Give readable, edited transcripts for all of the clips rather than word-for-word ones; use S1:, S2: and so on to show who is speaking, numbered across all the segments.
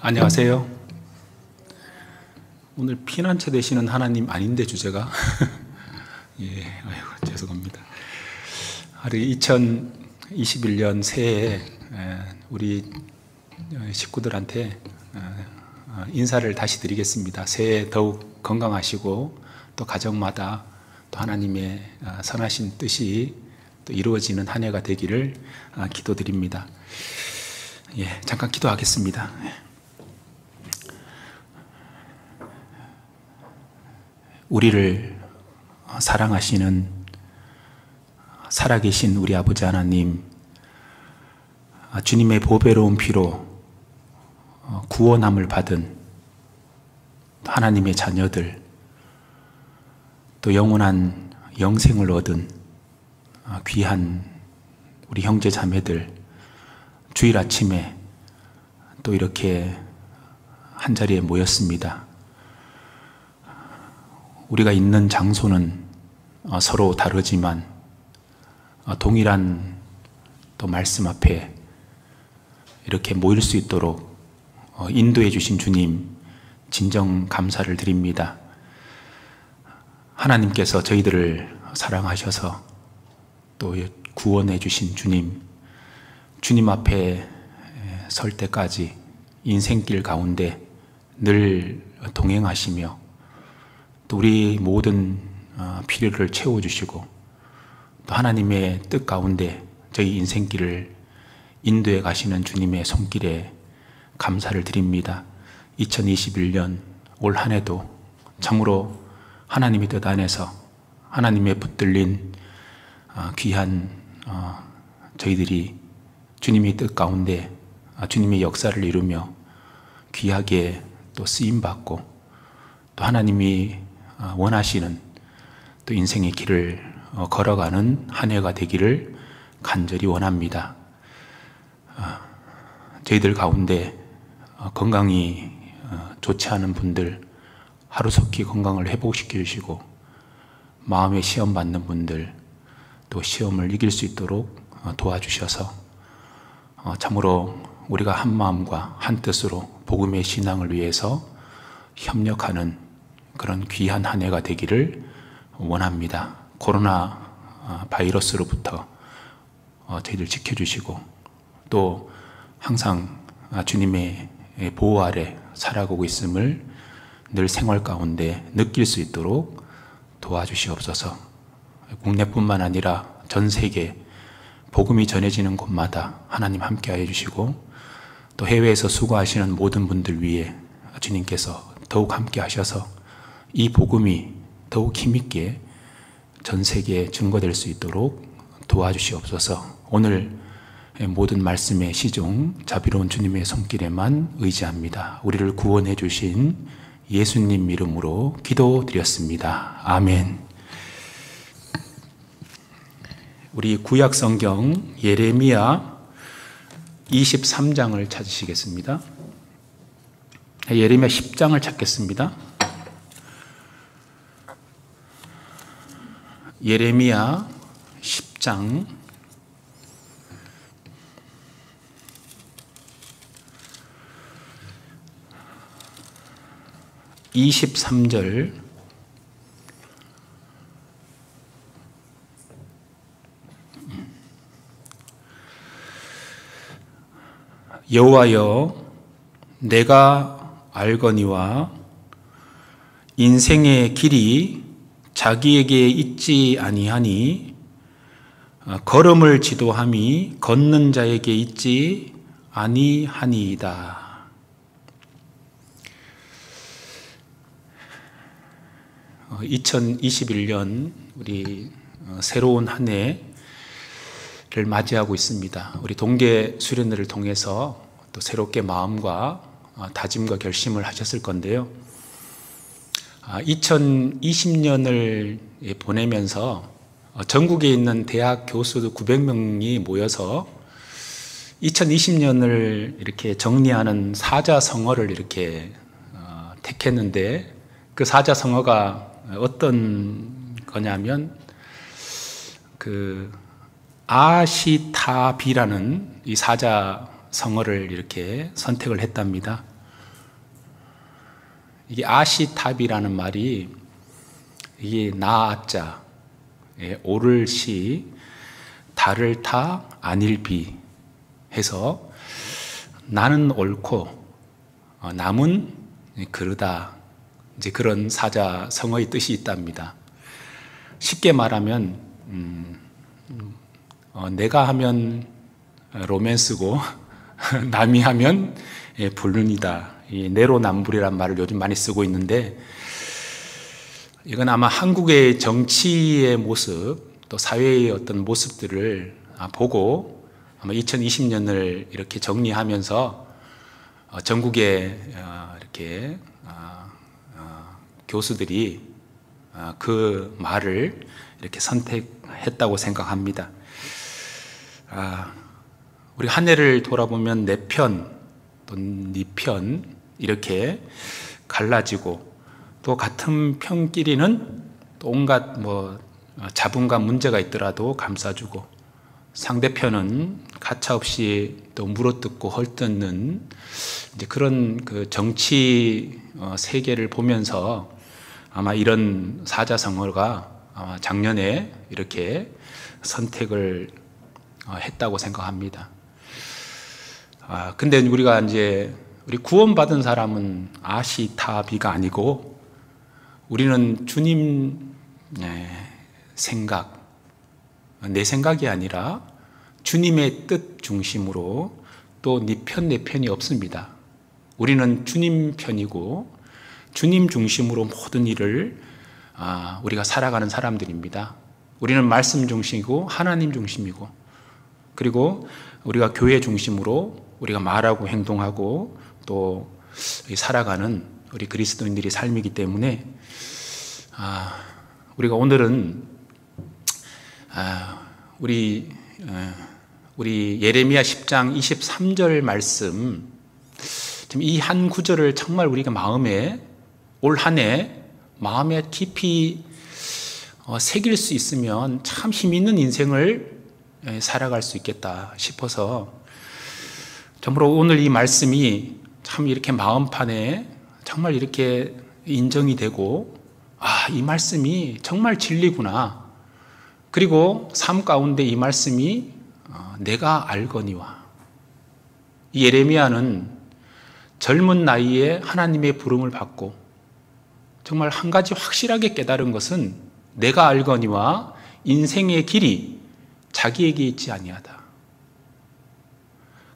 S1: 안녕하세요. 오늘 피난처 되시는 하나님 아닌데 주제가 예, 아이고 죄송합니다. 2021년 새해에 우리 식구들한테 인사를 다시 드리겠습니다. 새해 더욱 건강하시고 또 가정마다 또 하나님의 선하신 뜻이 또 이루어지는 한 해가 되기를 기도드립니다. 예, 잠깐 기도하겠습니다. 우리를 사랑하시는 살아계신 우리 아버지 하나님, 주님의 보배로운 피로 구원함을 받은 하나님의 자녀들, 또 영원한 영생을 얻은 귀한 우리 형제 자매들, 주일 아침에 또 이렇게 한자리에 모였습니다. 우리가 있는 장소는 서로 다르지만 동일한 또 말씀 앞에 이렇게 모일 수 있도록 인도해 주신 주님 진정 감사를 드립니다. 하나님께서 저희들을 사랑하셔서 또 구원해 주신 주님 앞에 설 때까지 인생길 가운데 늘 동행하시며 또 우리 모든 필요를 채워주시고 또 하나님의 뜻 가운데 저희 인생길을 인도해 가시는 주님의 손길에 감사를 드립니다. 2021년 올 한 해도 참으로 하나님의 뜻 안에서 하나님의 붙들린 귀한 저희들이 주님의 뜻 가운데 주님의 역사를 이루며 귀하게 또 쓰임받고 또 하나님이 원하시는 또 인생의 길을 걸어가는 한 해가 되기를 간절히 원합니다. 저희들 가운데 건강이 좋지 않은 분들 하루속히 건강을 회복시켜 주시고 마음의 시험 받는 분들 또 시험을 이길 수 있도록 도와주셔서 참으로 우리가 한 마음과 한 뜻으로 복음의 신앙을 위해서 협력하는 그런 귀한 한 해가 되기를 원합니다. 코로나 바이러스로부터 저희들 지켜주시고 또 항상 주님의 보호 아래 살아가고 있음을 늘 생활 가운데 느낄 수 있도록 도와주시옵소서. 국내뿐만 아니라 전 세계 복음이 전해지는 곳마다 하나님 함께하여 주시고 또 해외에서 수고하시는 모든 분들 위해 주님께서 더욱 함께하셔서 이 복음이 더욱 힘있게 전 세계에 증거될 수 있도록 도와주시옵소서. 오늘 모든 말씀의 시종 자비로운 주님의 손길에만 의지합니다. 우리를 구원해 주신 예수님 이름으로 기도드렸습니다. 아멘. 우리 구약 성경 예레미야 23장을 찾으시겠습니다. 예레미야 10장을 찾겠습니다. 예레미야 10장 23절 여호와여 내가 알거니와 인생의 길이 자기에게 있지 아니하니 걸음을 지도함이 걷는 자에게 있지 아니하니이다. 어, 2021년 우리 새로운 한 해를 맞이하고 있습니다. 우리 동계 수련회를 통해서 또 새롭게 마음과 다짐과 결심을 하셨을 건데요. 2020년을 보내면서 전국에 있는 대학 교수 900명이 모여서 2020년을 이렇게 정리하는 사자성어를 이렇게 택했는데 그 사자성어가 어떤 거냐면 아시타비라는 이 사자성어를 이렇게 선택을 했답니다. 이게 아시탑이라는 말이 이게 나자, 오를 시, 달을 타, 아닐 비 해서 나는 옳고 남은 그르다, 이제 그런 사자성어의 뜻이 있답니다. 쉽게 말하면 내가 하면 로맨스고 남이 하면 불륜이다. 이 내로남불이란 말을 요즘 많이 쓰고 있는데, 이건 아마 한국의 정치의 모습, 또 사회의 어떤 모습들을 보고 아마 2020년을 이렇게 정리하면서 전국에 이렇게 교수들이 그 말을 이렇게 선택했다고 생각합니다. 우리 한 해를 돌아보면 내 편, 또 네 편 이렇게 갈라지고, 또 같은 편끼리는 또 온갖 잡음과 문제가 있더라도 감싸주고, 상대편은 가차없이 또 물어뜯고 헐뜯는 이제 그런 그 정치 세계를 보면서 아마 이런 사자성어가 아마 작년에 이렇게 선택을 했다고 생각합니다. 근데 우리가 이제 우리 구원받은 사람은 아시타비가 아니고, 우리는 주님 생각, 내 생각이 아니라 주님의 뜻 중심으로, 또 네 편, 내 편이 없습니다. 우리는 주님 편이고 주님 중심으로 모든 일을 우리가 살아가는 사람들입니다. 우리는 말씀 중심이고 하나님 중심이고, 그리고 우리가 교회 중심으로 우리가 말하고 행동하고 또 살아가는 우리 그리스도인들의 삶이기 때문에 우리가 오늘은 우리 예레미야 10장 23절 말씀, 이 한 구절을 정말 우리가 올 한 해 마음에 깊이 새길 수 있으면 참 힘 있는 인생을 살아갈 수 있겠다 싶어서, 정말 오늘 이 말씀이 참 이렇게 마음판에 정말 이렇게 인정이 되고, 이 말씀이 정말 진리구나. 그리고 삶 가운데 이 말씀이 내가 알거니와. 이 예레미야는 젊은 나이에 하나님의 부름을 받고 정말 한 가지 확실하게 깨달은 것은 내가 알거니와 인생의 길이 자기에게 있지 아니하다.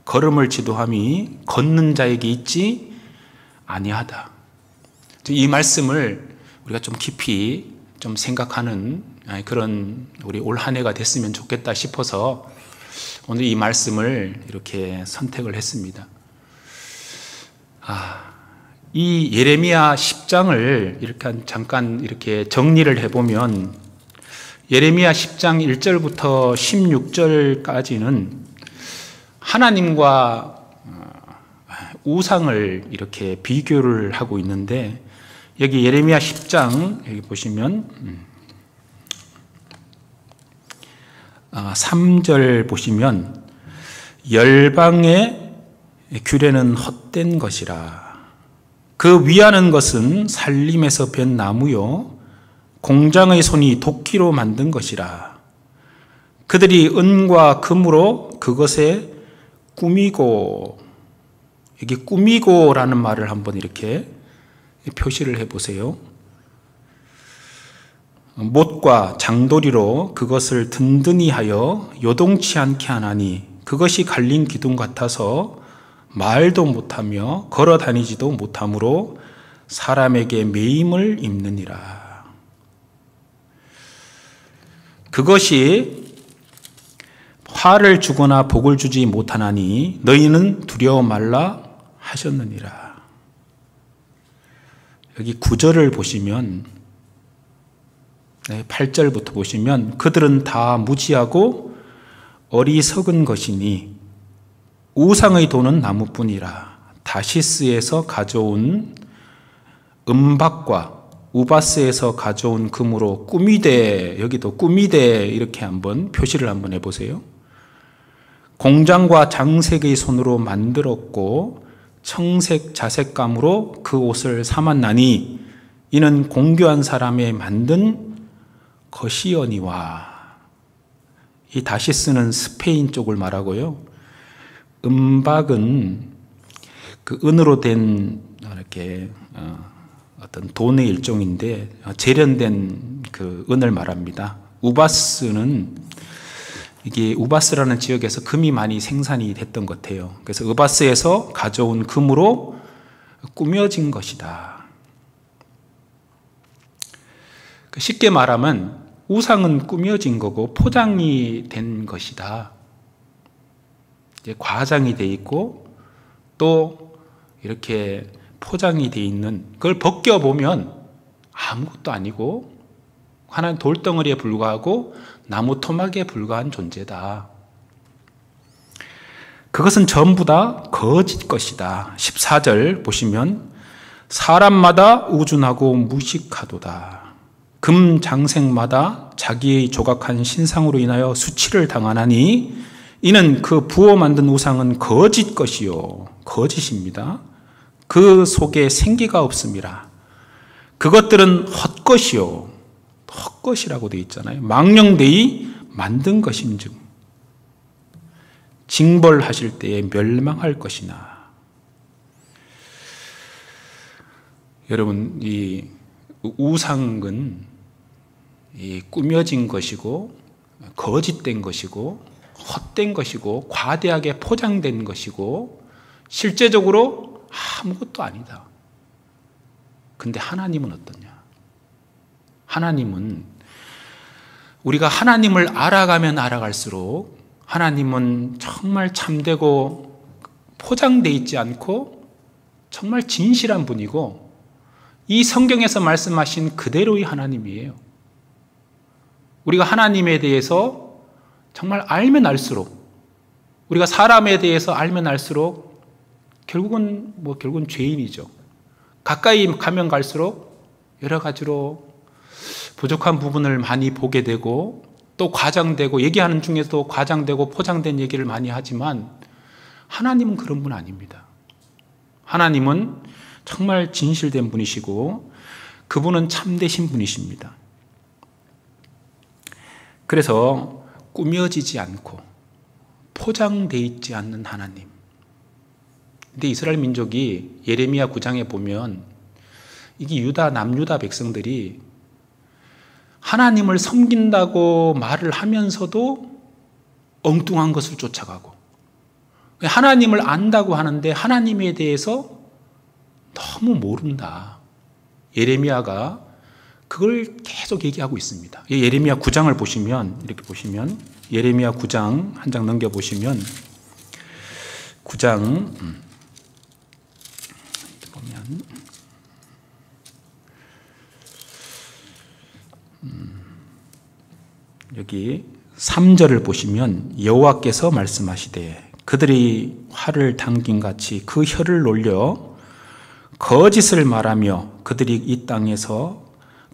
S1: 걸음을 지도함이 걷는 자에게 있지 아니하다. 이 말씀을 우리가 좀 깊이 좀 생각하는 그런 우리 올 한 해가 됐으면 좋겠다 싶어서 오늘 이 말씀을 이렇게 선택을 했습니다. 이 예레미야 10장을 이렇게 잠깐 이렇게 정리를 해보면, 예레미야 10장 1절부터 16절까지는 하나님과 우상을 이렇게 비교를 하고 있는데, 여기 예레미야 10장 여기 보시면 3절 보시면, 열방의 규례는 헛된 것이라. 그 위하는 것은 살림에서 벤 나무요 공장의 손이 도끼로 만든 것이라. 그들이 은과 금으로 그것에 꾸미고, 여기 꾸미고라는 말을 한번 이렇게 표시를 해보세요. 못과 장도리로 그것을 든든히 하여 요동치 않게 하나니 그것이 갈린 기둥 같아서 말도 못하며 걸어 다니지도 못하므로 사람에게 매임을 입느니라. 그것이 화를 주거나 복을 주지 못하나니 너희는 두려워 말라 하셨느니라. 여기 9절을 보시면, 8절부터 보시면, 그들은 다 무지하고 어리석은 것이니 우상의 도는 나무뿐이라. 다시스에서 가져온 은박과 우바스에서 가져온 금으로 꾸미되, 여기도 꾸미되 이렇게 한번 표시를 한번 해보세요. 공장과 장색의 손으로 만들었고 청색 자색감으로 그 옷을 삼았나니 이는 공교한 사람의 만든 것이여니와. 이 다시 쓰는 스페인 쪽을 말하고요. 은박은 그 은으로 된 이렇게 어떤 돈의 일종인데 재련된 그 은을 말합니다. 우바스는 이게 우바스라는 지역에서 금이 많이 생산이 됐던 것 같아요. 그래서 우바스에서 가져온 금으로 꾸며진 것이다. 쉽게 말하면 우상은 꾸며진 거고 포장이 된 것이다. 이제 과장이 돼 있고 또 이렇게 포장이 돼 있는 그걸 벗겨보면 아무것도 아니고 하나의 돌덩어리에 불과하고 나무 토막에 불과한 존재다. 그것은 전부 다 거짓 것이다. 14절 보시면 사람마다 우준하고 무식하도다. 금 장생마다 자기의 조각한 신상으로 인하여 수치를 당하나니 이는 그 부어 만든 우상은 거짓 것이요 거짓입니다. 그 속에 생기가 없음이라. 그것들은 헛것이요 헛것이라고 되어 있잖아요. 망령되이 만든 것인즉 징벌하실 때에 멸망할 것이나. 여러분, 이 우상은 이 꾸며진 것이고 거짓된 것이고 헛된 것이고 과대하게 포장된 것이고 실제적으로 아무것도 아니다. 근데 하나님은 어떠냐? 하나님은 우리가 하나님을 알아가면 알아갈수록 하나님은 정말 참되고 포장되어 있지 않고 정말 진실한 분이고 이 성경에서 말씀하신 그대로의 하나님이에요. 우리가 하나님에 대해서 정말 알면 알수록 우리가 사람에 대해서 알면 알수록 결국은 죄인이죠. 가까이 가면 갈수록 여러 가지로 부족한 부분을 많이 보게 되고 또 과장되고 얘기하는 중에서도 과장되고 포장된 얘기를 많이 하지만 하나님은 그런 분 아닙니다. 하나님은 정말 진실된 분이시고 그분은 참되신 분이십니다. 그래서 꾸며지지 않고 포장되어 있지 않는 하나님. 근데 이스라엘 민족이 예레미야 9장에 보면 이게 남유다 백성들이 하나님을 섬긴다고 말을 하면서도 엉뚱한 것을 쫓아가고 하나님을 안다고 하는데 하나님에 대해서 너무 모른다. 예레미야가 그걸 계속 얘기하고 있습니다. 예레미야 9장을 보시면 이렇게 보시면 예레미야 9장 한 장 넘겨보시면 9장 보면 여기 3절을 보시면 여호와께서 말씀하시되 그들이 활을 당긴 같이 그 혀를 놀려 거짓을 말하며 그들이 이 땅에서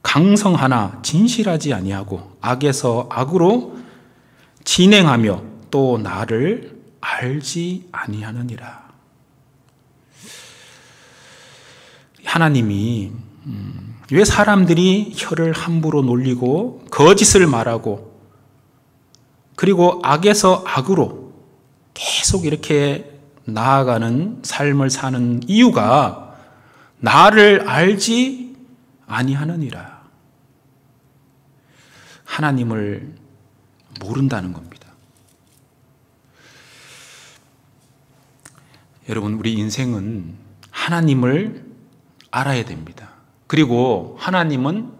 S1: 강성하나 진실하지 아니하고 악에서 악으로 진행하며 또 나를 알지 아니하느니라. 하나님이 왜 사람들이 혀를 함부로 놀리고 거짓을 말하고 그리고 악에서 악으로 계속 이렇게 나아가는 삶을 사는 이유가 나를 알지 아니하느니라. 하나님을 모른다는 겁니다. 여러분, 우리 인생은 하나님을 알아야 됩니다. 그리고 하나님은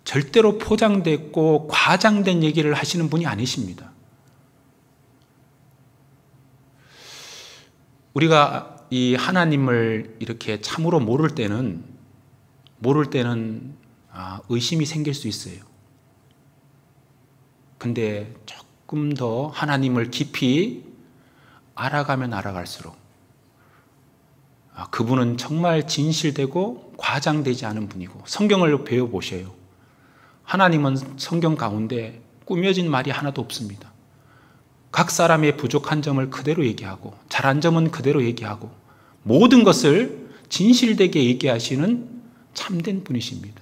S1: 절대로 포장됐고 과장된 얘기를 하시는 분이 아니십니다. 우리가 이 하나님을 이렇게 참으로 모를 때는 의심이 생길 수 있어요. 근데 조금 더 하나님을 깊이 알아가면 알아갈수록 그분은 정말 진실되고 과장되지 않은 분이고 성경을 배워보셔요. 하나님은 성경 가운데 꾸며진 말이 하나도 없습니다. 각 사람의 부족한 점을 그대로 얘기하고 잘한 점은 그대로 얘기하고 모든 것을 진실되게 얘기하시는 참된 분이십니다.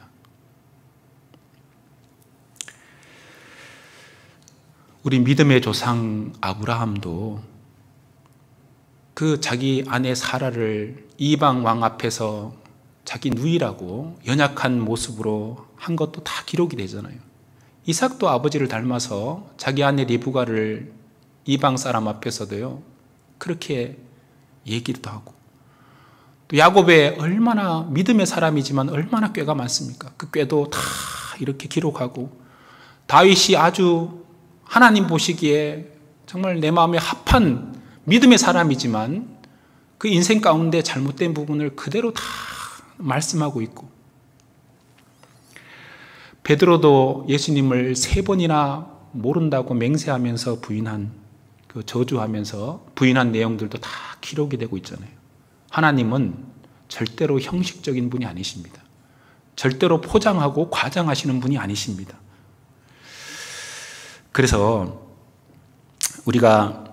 S1: 우리 믿음의 조상 아브라함도 그 자기 아내 사라를 이방 왕 앞에서 자기 누이라고 연약한 모습으로 한 것도 다 기록이 되잖아요. 이삭도 아버지를 닮아서 자기 아내 리브가를 이방 사람 앞에서도요 그렇게 얘기도 하고, 또 야곱의 얼마나 믿음의 사람이지만 얼마나 꾀가 많습니까? 그 꾀도 다 이렇게 기록하고, 다윗이 아주 하나님 보시기에 정말 내 마음에 합한 믿음의 사람이지만 그 인생 가운데 잘못된 부분을 그대로 다 말씀하고 있고, 베드로도 예수님을 3번이나 모른다고 맹세하면서 부인한, 그 저주하면서 부인한 내용들도 다 기록이 되고 있잖아요. 하나님은 절대로 형식적인 분이 아니십니다. 절대로 포장하고 과장하시는 분이 아니십니다. 그래서 우리가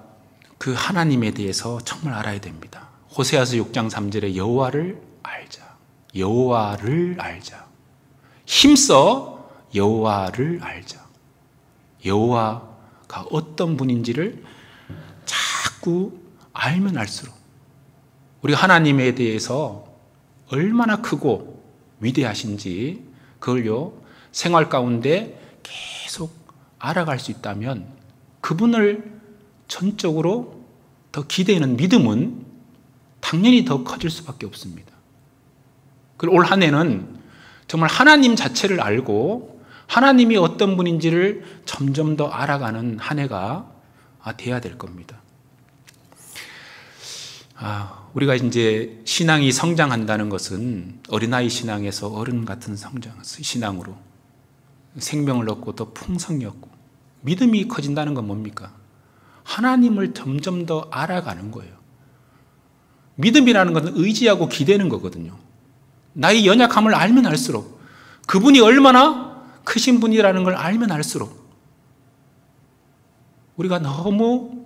S1: 그 하나님에 대해서 정말 알아야 됩니다. 호세아서 6장 3절에 여호와를 알자. 여호와를 알자. 힘써 여호와를 알자. 여호와가 어떤 분인지를 자꾸 알면 알수록 우리가 하나님에 대해서 얼마나 크고 위대하신지 그걸요 생활 가운데 계속 알아갈 수 있다면 그분을 전적으로 더 기대는 믿음은 당연히 더 커질 수밖에 없습니다. 그리고 올 한 해는 정말 하나님 자체를 알고 하나님이 어떤 분인지를 점점 더 알아가는 한 해가 돼야 될 겁니다. 우리가 이제 신앙이 성장한다는 것은 어린아이 신앙에서 어른 같은 신앙으로 생명을 얻고 더 풍성히 얻고, 믿음이 커진다는 건 뭡니까? 하나님을 점점 더 알아가는 거예요. 믿음이라는 것은 의지하고 기대는 거거든요. 나의 연약함을 알면 알수록, 그분이 얼마나 크신 분이라는 걸 알면 알수록, 우리가 너무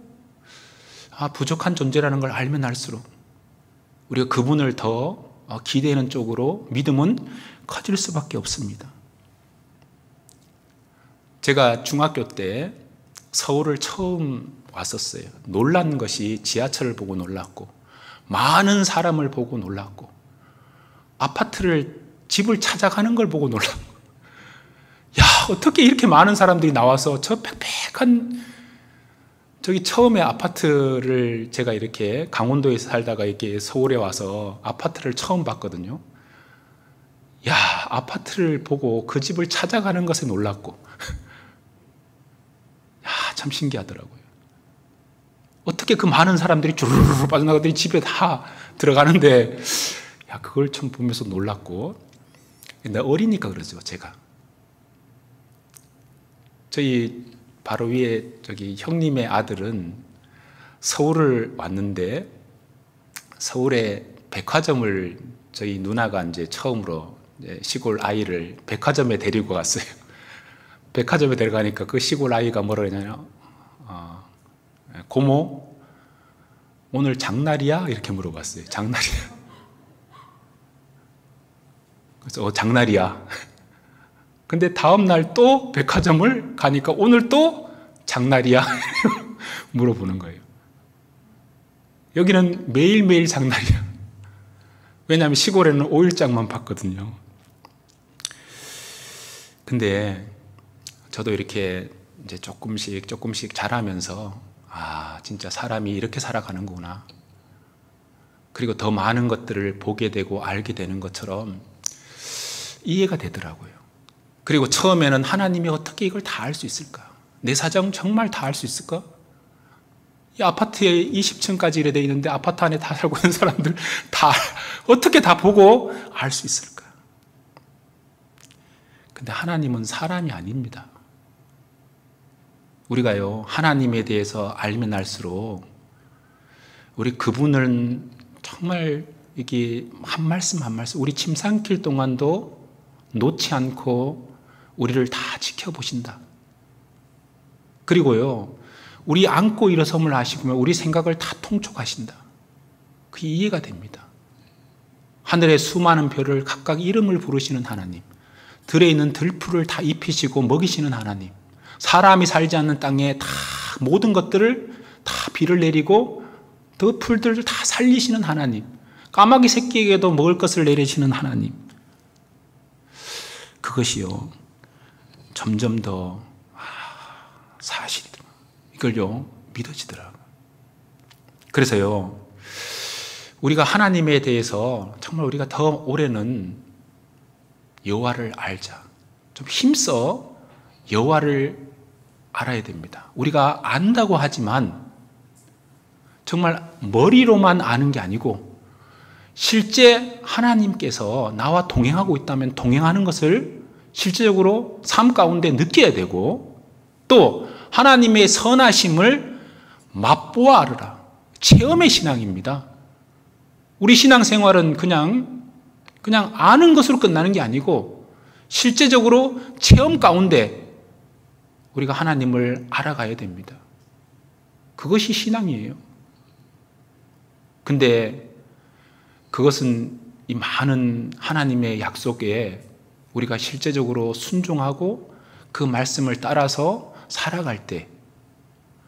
S1: 부족한 존재라는 걸 알면 알수록 우리가 그분을 더 기대는 쪽으로 믿음은 커질 수밖에 없습니다. 제가 중학교 때 서울을 처음 왔었어요. 놀란 것이 지하철을 보고 놀랐고, 많은 사람을 보고 놀랐고, 집을 찾아가는 걸 보고 놀랐고, 야, 어떻게 이렇게 많은 사람들이 나와서 저 빽빽한, 저기 처음에 아파트를 제가 이렇게 강원도에 살다가 이렇게 서울에 와서 아파트를 처음 봤거든요. 야, 아파트를 보고 그 집을 찾아가는 것에 놀랐고, 야, 참 신기하더라고요. 어떻게 그 많은 사람들이 주르르 빠져나가더니 집에 다 들어가는데, 야, 그걸 참 보면서 놀랐고, 근데 어리니까 그러죠, 제가. 저희 바로 위에 저기 형님의 아들은 서울을 왔는데, 서울에 백화점을 저희 누나가 이제 처음으로 시골 아이를 백화점에 데리고 갔어요. 백화점에 데려가니까 그 시골 아이가 뭐라 그러냐면, 고모, 오늘 장날이야? 이렇게 물어봤어요. 장날이야. 그래서 장날이야. 근데 다음날 또 백화점을 가니까 오늘 또 장날이야? 물어보는 거예요. 여기는 매일매일 장날이야. 왜냐하면 시골에는 5일장만 봤거든요. 근데 저도 이렇게 이제 조금씩 자라면서, 진짜 사람이 이렇게 살아가는구나. 그리고 더 많은 것들을 보게 되고 알게 되는 것처럼 이해가 되더라고요. 그리고 처음에는 하나님이 어떻게 이걸 다 알 수 있을까? 내 사정 정말 다 알 수 있을까? 이 아파트에 20층까지 이래 돼 있는데 아파트 안에 다 살고 있는 사람들 다 어떻게 다 보고 알 수 있을까? 근데 하나님은 사람이 아닙니다. 우리가요, 하나님에 대해서 알면 알수록 우리 그분을 정말 이게 한 말씀 한 말씀, 우리 침 삼킬 동안도 놓지 않고 우리를 다 지켜보신다. 그리고요, 우리 앉고 일어섬을 하시고 우리 생각을 다 통촉하신다. 그게 이해가 됩니다. 하늘의 수많은 별을 각각 이름을 부르시는 하나님, 들에 있는 들풀을 다 입히시고 먹이시는 하나님, 사람이 살지 않는 땅에 다 모든 것들을 다 비를 내리고 그 풀들을 다 살리시는 하나님, 까마귀 새끼에게도 먹을 것을 내리시는 하나님, 그것이요 점점 더 사실이더라. 이걸요 믿어지더라. 그래서요 우리가 하나님에 대해서 정말 우리가 더 올해는 여호와를 알자. 좀 힘써 여호와를 알아야 됩니다. 우리가 안다고 하지만 정말 머리로만 아는 게 아니고 실제 하나님께서 나와 동행하고 있다면 동행하는 것을 실제적으로 삶 가운데 느껴야 되고, 또 하나님의 선하심을 맛보아 알으라. 체험의 신앙입니다. 우리 신앙생활은 그냥 아는 것으로 끝나는 게 아니고 실제적으로 체험 가운데 우리가 하나님을 알아가야 됩니다. 그것이 신앙이에요. 근데 그것은 이 많은 하나님의 약속에 우리가 실제적으로 순종하고 그 말씀을 따라서 살아갈 때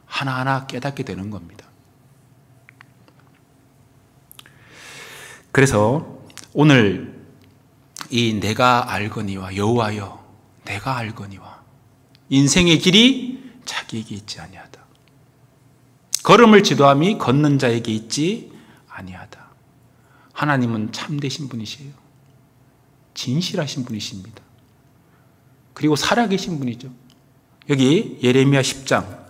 S1: 하나하나 깨닫게 되는 겁니다. 그래서 오늘 이 내가 알거니와 여호와여 내가 알거니와 인생의 길이 자기에게 있지 아니하다. 걸음을 지도함이 걷는 자에게 있지 아니하다. 하나님은 참되신 분이시에요. 진실하신 분이십니다. 그리고 살아계신 분이죠. 여기 예레미야 10장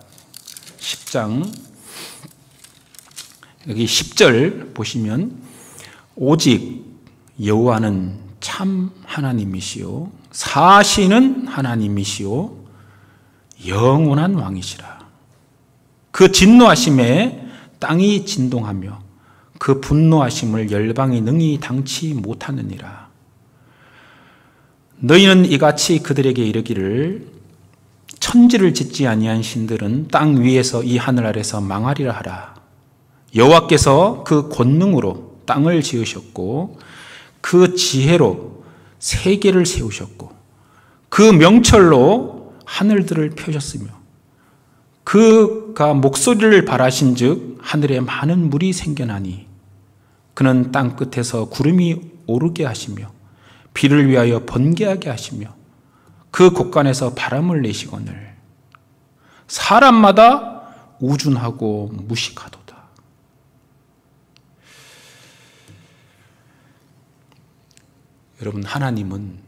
S1: 여기 10절 보시면 오직 여호와는 참 하나님이시요 사시는 하나님이시요 영원한 왕이시라. 그 진노하심에 땅이 진동하며 그 분노하심을 열방이 능히 당치 못하느니라. 너희는 이같이 그들에게 이르기를 천지를 짓지 아니한 신들은 땅 위에서 이 하늘 아래서 망하리라 하라. 여호와께서 그 권능으로 땅을 지으셨고 그 지혜로 세계를 세우셨고 그 명철로 하늘들을 펴셨으며 그가 목소리를 발하신 즉 하늘에 많은 물이 생겨나니 그는 땅 끝에서 구름이 오르게 하시며 비를 위하여 번개하게 하시며 그 곳간에서 바람을 내시거늘 사람마다 우준하고 무식하도다. 여러분, 하나님은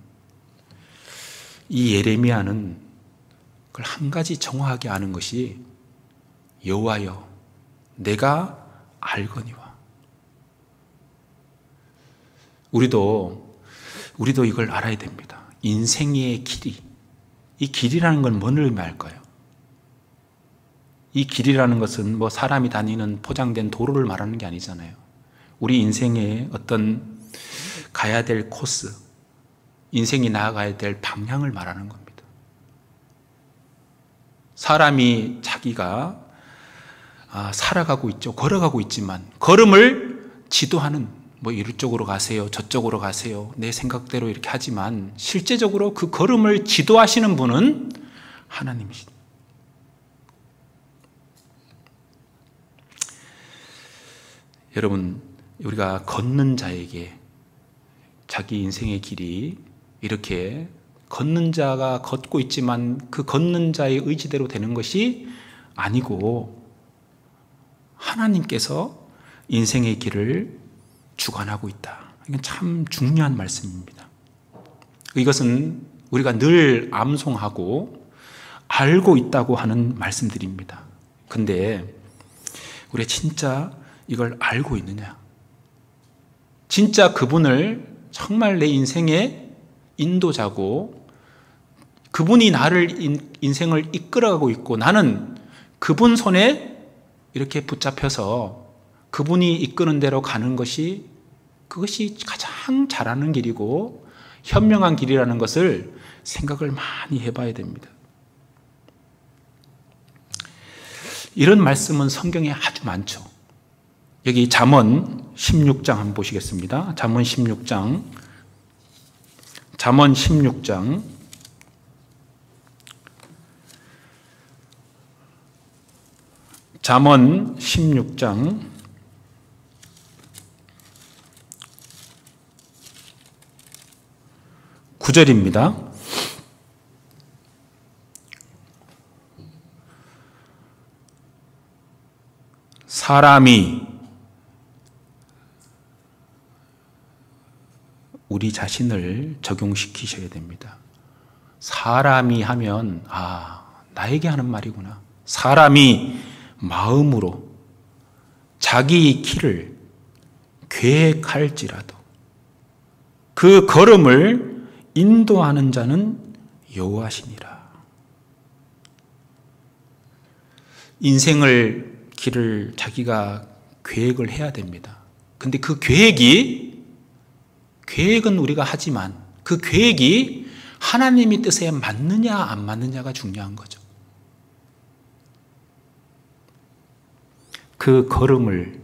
S1: 이 예레미야는 그걸 한 가지 정확하게 아는 것이 여호와여 내가 알거니와. 우리도 이걸 알아야 됩니다. 인생의 길이, 이 길이라는 건 뭔 의미할까요? 이 길이라는 것은 뭐 사람이 다니는 포장된 도로를 말하는 게 아니잖아요. 우리 인생의 어떤 가야 될 코스, 인생이 나아가야 될 방향을 말하는 겁니다. 사람이 자기가 살아가고 있죠. 걸어가고 있지만 걸음을 지도하는, 뭐 이쪽으로 가세요, 저쪽으로 가세요, 내 생각대로 이렇게 하지만 실제적으로 그 걸음을 지도하시는 분은 하나님이시다. 여러분, 우리가 걷는 자에게 자기 인생의 길이 이렇게 걷는 자가 걷고 있지만 그 걷는 자의 의지대로 되는 것이 아니고 하나님께서 인생의 길을 주관하고 있다. 이건 참 중요한 말씀입니다. 이것은 우리가 늘 암송하고 알고 있다고 하는 말씀들입니다. 근데 우리가 진짜 이걸 알고 있느냐? 진짜 그분을 정말 내 인생의 인도자고 그분이 나를 인생을 이끌어가고 있고 나는 그분 손에 이렇게 붙잡혀서 그분이 이끄는 대로 가는 것이 그것이 가장 잘하는 길이고 현명한 길이라는 것을 생각을 많이 해봐야 됩니다. 이런 말씀은 성경에 아주 많죠. 여기 잠언 16장 한번 보시겠습니다. 잠언 16장. 잠언 16장. 잠언 16장 9절입니다. 사람이 우리 자신을 적용시키셔야 됩니다. 사람이 하면 나에게 하는 말이구나. 사람이 마음으로 자기 길을 계획할지라도 그 걸음을 인도하는 자는 여호와시니라. 인생을 길을 자기가 계획을 해야 됩니다. 근데 그 계획은 우리가 하지만 그 계획이 하나님의 뜻에 맞느냐 안 맞느냐가 중요한 거죠. 그 걸음을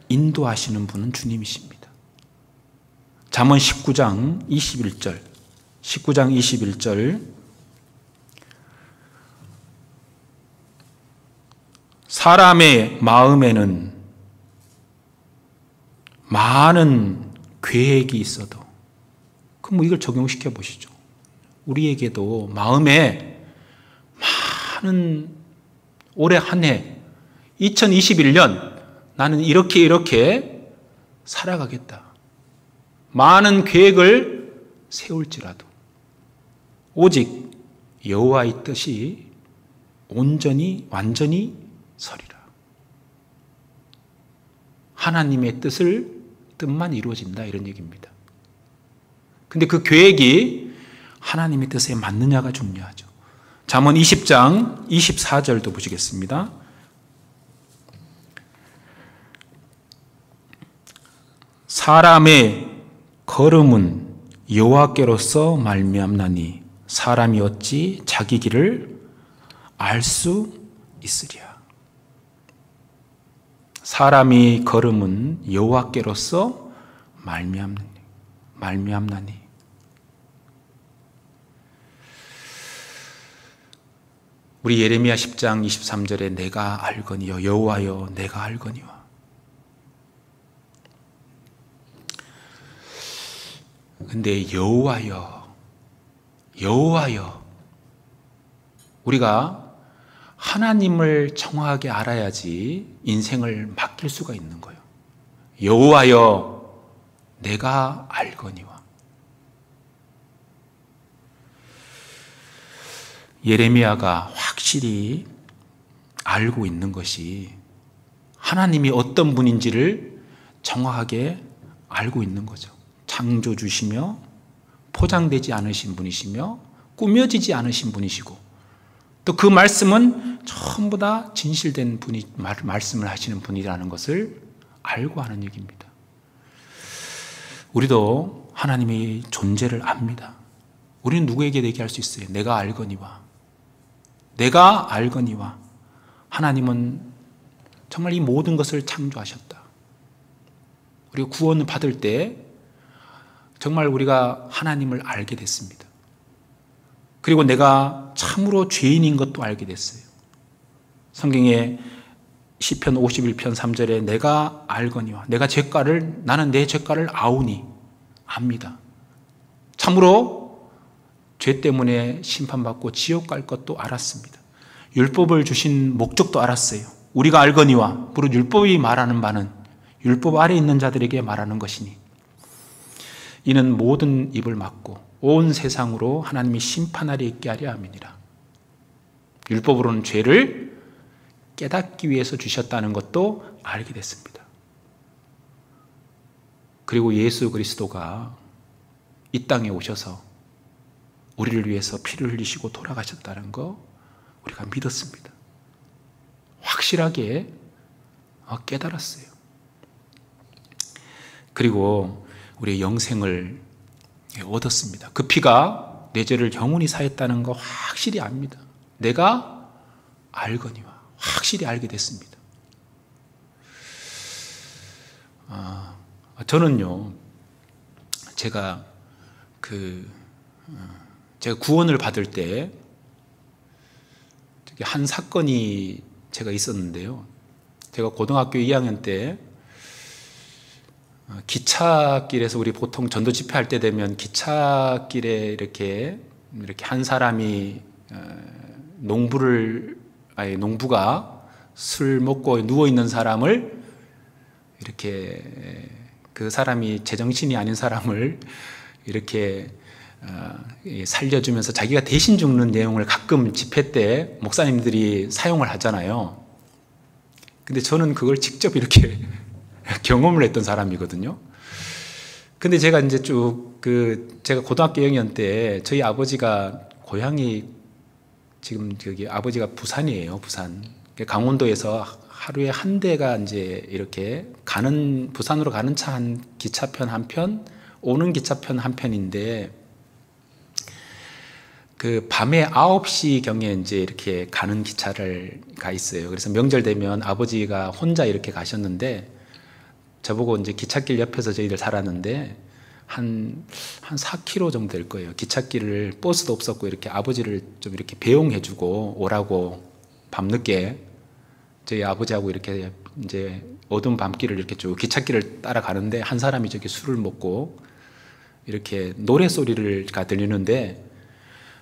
S1: 인도하시는 분은 주님이십니다. 잠언 19장 21절 19장 21절 사람의 마음에는 많은 계획이 있어도 그럼 이걸 적용시켜 보시죠. 우리에게도 마음에 많은 올해 한 해 2021년 나는 이렇게 살아가겠다. 많은 계획을 세울지라도 오직 여호와의 뜻이 온전히 완전히 서리라. 하나님의 뜻만 이루어진다 이런 얘기입니다. 근데 그 계획이 하나님의 뜻에 맞느냐가 중요하죠. 잠언 20장 24절도 보시겠습니다. 사람의 걸음은 여호와께로서 말미암나니 사람이 어찌 자기 길을 알 수 있으랴. 사람이 걸음은 여호와께로서 말미암나니. 우리 예레미야 10장 23절에 내가 알거니와 여호와여 내가 알거니와. 근데 여호와여 우리가 하나님을 정확하게 알아야지 인생을 맡길 수가 있는 거예요. 여호와여 내가 알거니와. 예레미야가 확실히 알고 있는 것이 하나님이 어떤 분인지를 정확하게 알고 있는 거죠. 창조주시며 포장되지 않으신 분이시며 꾸며지지 않으신 분이시고 또 그 말씀은 전부 다 진실된 분이 말씀을 하시는 분이라는 것을 알고 하는 얘기입니다. 우리도 하나님의 존재를 압니다. 우리는 누구에게 얘기할 수 있어요? 내가 알거니와. 하나님은 정말 이 모든 것을 창조하셨다. 우리가 구원을 받을 때 정말 우리가 하나님을 알게 됐습니다. 그리고 내가 참으로 죄인인 것도 알게 됐어요. 성경에 시편 51편 3절에 내가 알거니와 나는 내 죄가를 아오니 압니다. 참으로 죄 때문에 심판받고 지옥 갈 것도 알았습니다. 율법을 주신 목적도 알았어요. 우리가 알거니와 무릇 율법이 말하는 바는 율법 아래 있는 자들에게 말하는 것이니 이는 모든 입을 막고 온 세상으로 하나님이 심판하려 있게 하려 함이니라. 율법으로는 죄를 깨닫기 위해서 주셨다는 것도 알게 됐습니다. 그리고 예수 그리스도가 이 땅에 오셔서 우리를 위해서 피를 흘리시고 돌아가셨다는 거 우리가 믿었습니다. 확실하게 깨달았어요. 그리고 우리의 영생을 얻었습니다. 그 피가 내 죄를 영원히 사했다는 거 확실히 압니다. 내가 알거니와 확실히 알게 됐습니다. 저는요, 제가 구원을 받을 때 한 사건이 제가 있었는데요. 제가 고등학교 2학년 때 기찻길에서, 우리 보통 전도 집회할 때 되면 기찻길에 이렇게 한 사람이 농부가 술 먹고 누워 있는 사람을, 이렇게 그 사람이 제정신이 아닌 사람을 이렇게 살려주면서 자기가 대신 죽는 내용을 가끔 집회 때 목사님들이 사용을 하잖아요. 근데 저는 그걸 직접 이렇게 경험을 했던 사람이거든요. 근데 제가 이제 제가 고등학교 2학년 때 저희 아버지가 고향이, 지금 아버지가 부산이에요, 부산. 강원도에서 하루에 한 대가 이제 이렇게 부산으로 가는 차 기차편 한 편, 오는 기차편 한 편인데, 밤에 9시 경에 이제 이렇게 가는 기차가 있어요. 그래서 명절 되면 아버지가 혼자 이렇게 가셨는데, 저보고 이제 기찻길 옆에서 저희들 살았는데, 한 4km 정도 될 거예요. 기찻길을, 버스도 없었고, 이렇게 아버지를 좀 이렇게 배웅해주고 오라고, 밤늦게 저희 아버지하고 이렇게 이제 어두운 밤길을 이렇게 쭉 기찻길을 따라가는데, 한 사람이 저기 술을 먹고 이렇게 노래소리가 들리는데,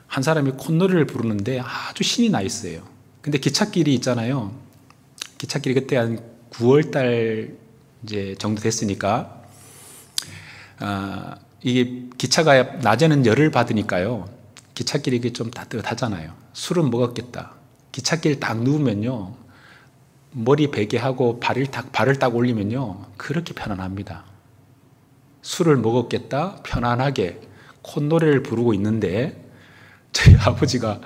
S1: 한 사람이 콧노래를 부르는데 아주 신이 나 있어요. 근데 기찻길이 있잖아요. 기찻길이 그때 한 9월달 이제 정도 됐으니까, 이게 기차가 낮에는 열을 받으니까요, 기찻길이 이게 좀 따뜻하잖아요. 술은 먹었겠다. 기찻길 딱 누우면요, 머리 베개하고 발을 딱 올리면요, 그렇게 편안합니다. 술을 먹었겠다, 편안하게 콧노래를 부르고 있는데, 저희 아버지가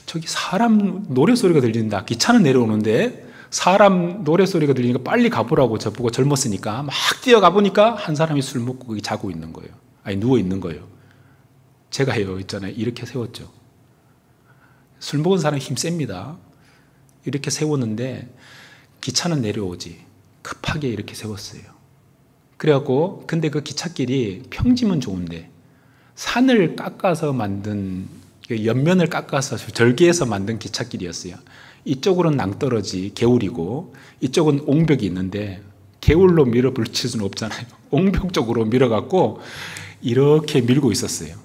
S1: 저기 사람 노래소리가 들린다, 기차는 내려오는데 사람 노래소리가 들리니까 빨리 가보라고 저보고, 젊었으니까 막 뛰어가 보니까 한 사람이 술 먹고 거기 자고 있는 거예요. 아니, 누워 있는 거예요. 제가요, 있잖아요, 이렇게 세웠죠. 술 먹은 사람이 힘 셉니다. 이렇게 세웠는데 기차는 내려오지, 급하게 이렇게 세웠어요. 그래갖고, 근데 그 기찻길이 평지면 좋은데 산을 깎아서 만든, 옆면을 깎아서 절개해서 만든 기찻길이었어요. 이쪽으로는 낭떠러지 개울이고 이쪽은 옹벽이 있는데, 개울로 밀어붙일 수는 없잖아요. 옹벽 쪽으로 밀어갖고 이렇게 밀고 있었어요.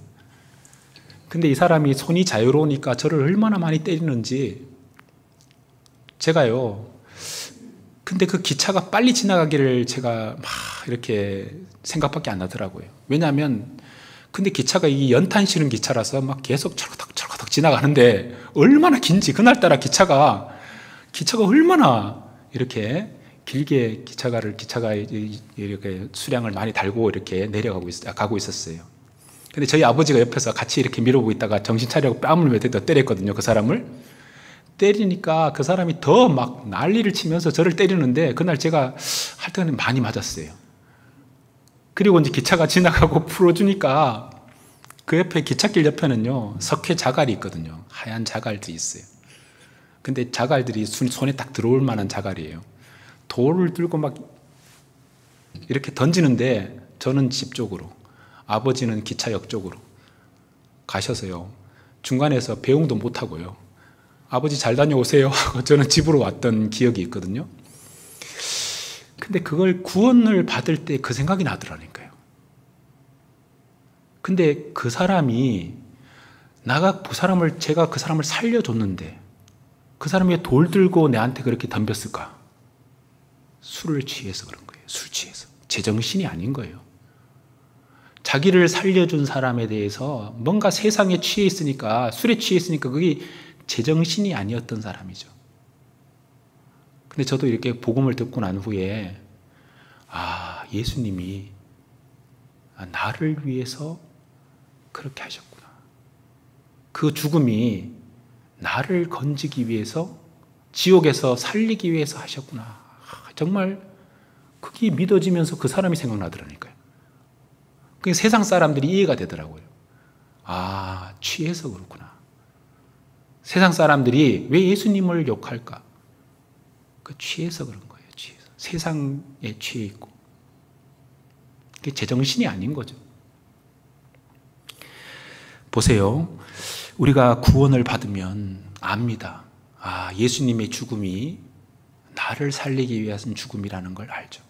S1: 근데 이 사람이 손이 자유로우니까 저를 얼마나 많이 때리는지, 제가요, 근데 그 기차가 빨리 지나가기를 제가 막 이렇게 생각밖에 안 나더라고요. 왜냐하면 근데 기차가 이 연탄 실은 기차라서 막 계속 철거덕 지나가는데, 얼마나 긴지, 그날따라 기차가 얼마나 이렇게 길게 기차가 이렇게 수량을 많이 달고 이렇게 가고 있었어요. 근데 저희 아버지가 옆에서 같이 이렇게 밀어보고 있다가 정신 차리고 뺨을 몇 대 더 때렸거든요. 그 사람을 때리니까 그 사람이 더 막 난리를 치면서 저를 때리는데, 그날 제가 할 때는 많이 맞았어요. 그리고 이제 기차가 지나가고 풀어주니까, 그 옆에, 기찻길 옆에는요, 석회 자갈이 있거든요. 하얀 자갈들이 있어요. 근데 자갈들이 손에 딱 들어올 만한 자갈이에요. 돌을 들고 막 이렇게 던지는데, 저는 집 쪽으로, 아버지는 기차역 쪽으로 가셔서요, 중간에서 배웅도 못하고요, 아버지 잘 다녀오세요 하고 저는 집으로 왔던 기억이 있거든요. 근데 그걸 구원을 받을 때 그 생각이 나더라니까요. 근데 그 사람이, 제가 그 사람을 살려줬는데 그 사람이 왜 돌 들고 내한테 그렇게 덤볐을까? 술을 취해서 그런 거예요. 술 취해서. 제정신이 아닌 거예요. 자기를 살려준 사람에 대해서 뭔가 세상에 취해 있으니까, 술에 취해 있으니까 그게 제정신이 아니었던 사람이죠. 근데 저도 이렇게 복음을 듣고 난 후에, 예수님이 나를 위해서 그렇게 하셨구나. 그 죽음이 나를 건지기 위해서, 지옥에서 살리기 위해서 하셨구나. 정말 그게 믿어지면서 그 사람이 생각나더라니까요. 그게 세상 사람들이 이해가 되더라고요. 취해서 그렇구나. 세상 사람들이 왜 예수님을 욕할까? 취해서 그런 거예요. 취해서. 세상에 취해 있고. 그게 제정신이 아닌 거죠. 보세요. 우리가 구원을 받으면 압니다. 아, 예수님의 죽음이 나를 살리기 위한 죽음이라는 걸 알죠.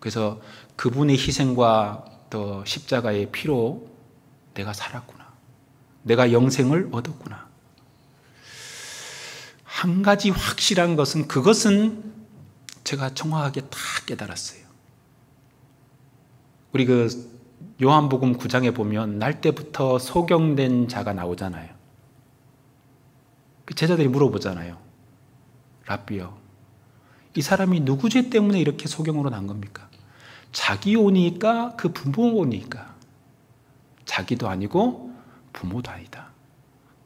S1: 그래서 그분의 희생과 또 십자가의 피로 내가 살았구나. 내가 영생을 얻었구나. 한 가지 확실한 것은 그것은 제가 정확하게 다 깨달았어요. 우리 그 요한복음 9장에 보면 날 때부터 소경된 자가 나오잖아요. 그 제자들이 물어보잖아요. 랍비요, 이 사람이 누구 죄 때문에 이렇게 소경으로 난 겁니까? 자기 오니까 그 부모 오니까? 자기도 아니고 부모도 아니다.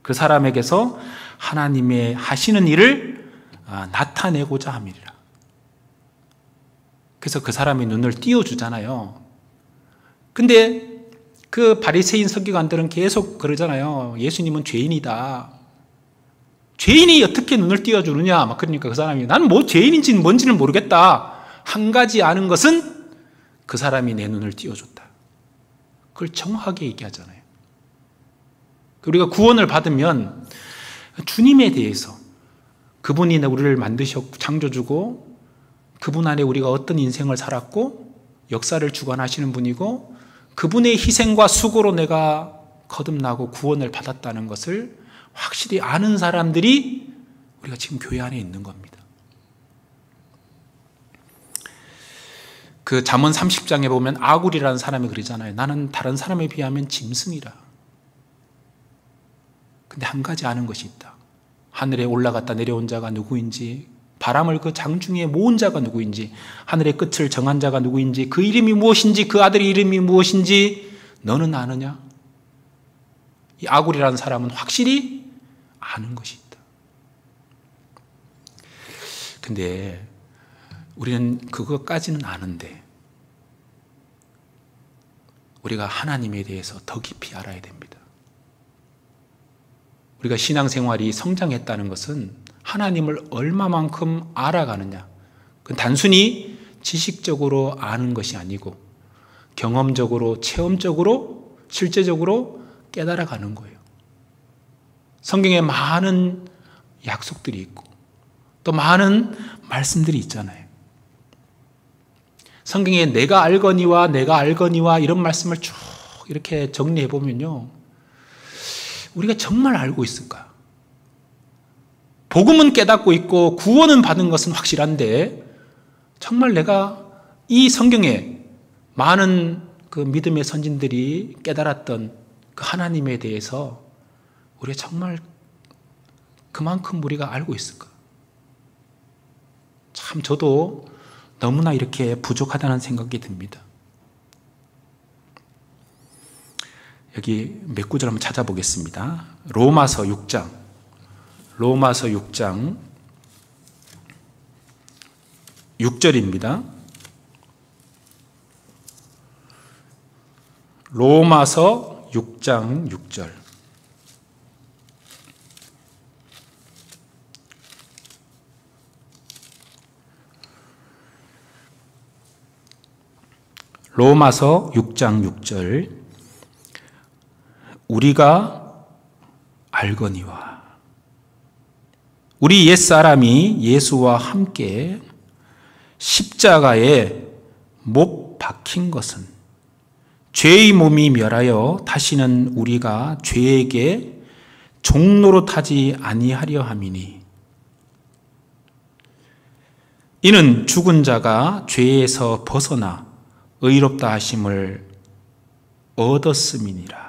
S1: 그 사람에게서 하나님의 하시는 일을 나타내고자 함이라. 그래서 그 사람의 눈을 띄워주잖아요. 근데 그 바리새인 서기관들은 계속 그러잖아요. 예수님은 죄인이다. 죄인이 어떻게 눈을 띄워주느냐? 막 그러니까 그 사람이 나는 뭐 죄인인지는 뭔지는 모르겠다. 한 가지 아는 것은 그 사람이 내 눈을 띄워줬다. 그걸 정확하게 얘기하잖아요. 우리가 구원을 받으면 주님에 대해서 그분이 우리를 만드셨고 창조주고 그분 안에 우리가 어떤 인생을 살았고 역사를 주관하시는 분이고 그분의 희생과 수고로 내가 거듭나고 구원을 받았다는 것을 확실히 아는 사람들이 우리가 지금 교회 안에 있는 겁니다. 그 잠언 30장에 보면 아굴이라는 사람이 그러잖아요. 나는 다른 사람에 비하면 짐승이라. 근데 한 가지 아는 것이 있다. 하늘에 올라갔다 내려온 자가 누구인지, 바람을 그 장중에 모은 자가 누구인지, 하늘의 끝을 정한 자가 누구인지, 그 이름이 무엇인지, 그 아들의 이름이 무엇인지 너는 아느냐? 이 아굴이라는 사람은 확실히 아는 것이 있다. 근데 우리는 그것까지는 아는데 우리가 하나님에 대해서 더 깊이 알아야 됩니다. 우리가 신앙생활이 성장했다는 것은 하나님을 얼마만큼 알아가느냐. 그건 단순히 지식적으로 아는 것이 아니고 경험적으로, 체험적으로, 실제적으로 깨달아가는 거예요. 성경에 많은 약속들이 있고 또 많은 말씀들이 있잖아요. 성경에 내가 알거니와 내가 알거니와 이런 말씀을 쭉 이렇게 정리해 보면요, 우리가 정말 알고 있을까? 복음은 깨닫고 있고 구원은 받은 것은 확실한데 정말 내가 이 성경에 많은 그 믿음의 선진들이 깨달았던 그 하나님에 대해서 우리가 정말 그만큼 우리가 알고 있을까? 참 저도 너무나 이렇게 부족하다는 생각이 듭니다. 여기 몇 구절 한번 찾아보겠습니다. 로마서 6장 6절입니다. 로마서 6장 6절. 로마서 6장 6절. 우리가 알거니와 우리 옛사람이 예수와 함께 십자가에 못 박힌 것은 죄의 몸이 멸하여 다시는 우리가 죄에게 종노릇하지 아니하려 함이니 이는 죽은 자가 죄에서 벗어나 의롭다 하심을 얻었음이니라.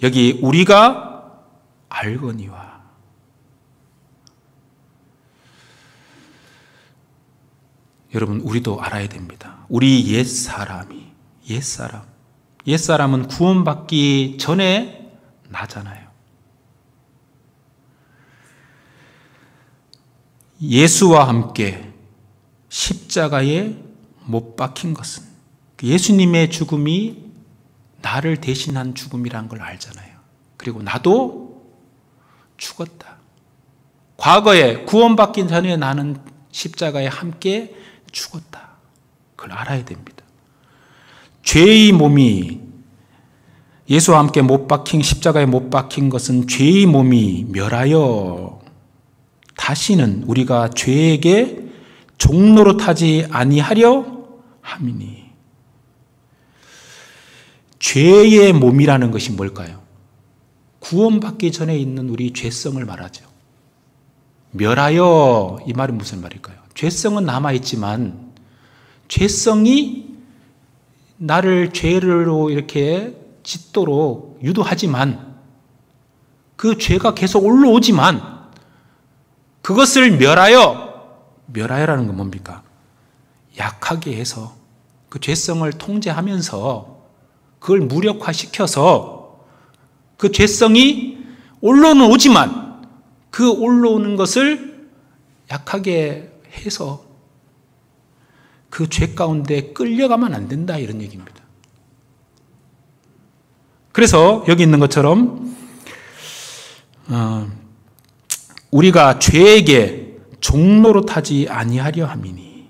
S1: 여기 우리가 알거니와, 여러분 우리도 알아야 됩니다. 우리 옛사람은 구원받기 전에 나잖아요. 예수와 함께 십자가에 못 박힌 것은 예수님의 죽음이 나를 대신한 죽음이라는 걸 알잖아요. 그리고 나도 죽었다. 과거에 구원받기 전에 나는 십자가에 함께 죽었다. 그걸 알아야 됩니다. 죄의 몸이 예수와 함께 못 박힌 십자가에 못 박힌 것은 죄의 몸이 멸하여 다시는 우리가 죄에게 종로로 타지 아니하려 함이니. 죄의 몸이라는 것이 뭘까요? 구원받기 전에 있는 우리 죄성을 말하죠. 멸하여, 이 말은 무슨 말일까요? 죄성은 남아있지만 죄성이 나를 죄로 이렇게 짓도록 유도하지만 그 죄가 계속 올라오지만 그것을 멸하여라는 건 뭡니까? 약하게 해서 그 죄성을 통제하면서 그걸 무력화시켜서 그 죄성이 올라오지만 그 올라오는 것을 약하게 해서 그 죄 가운데 끌려가면 안 된다, 이런 얘기입니다. 그래서 여기 있는 것처럼 우리가 죄에게 종로로 타지 아니하려 함이니.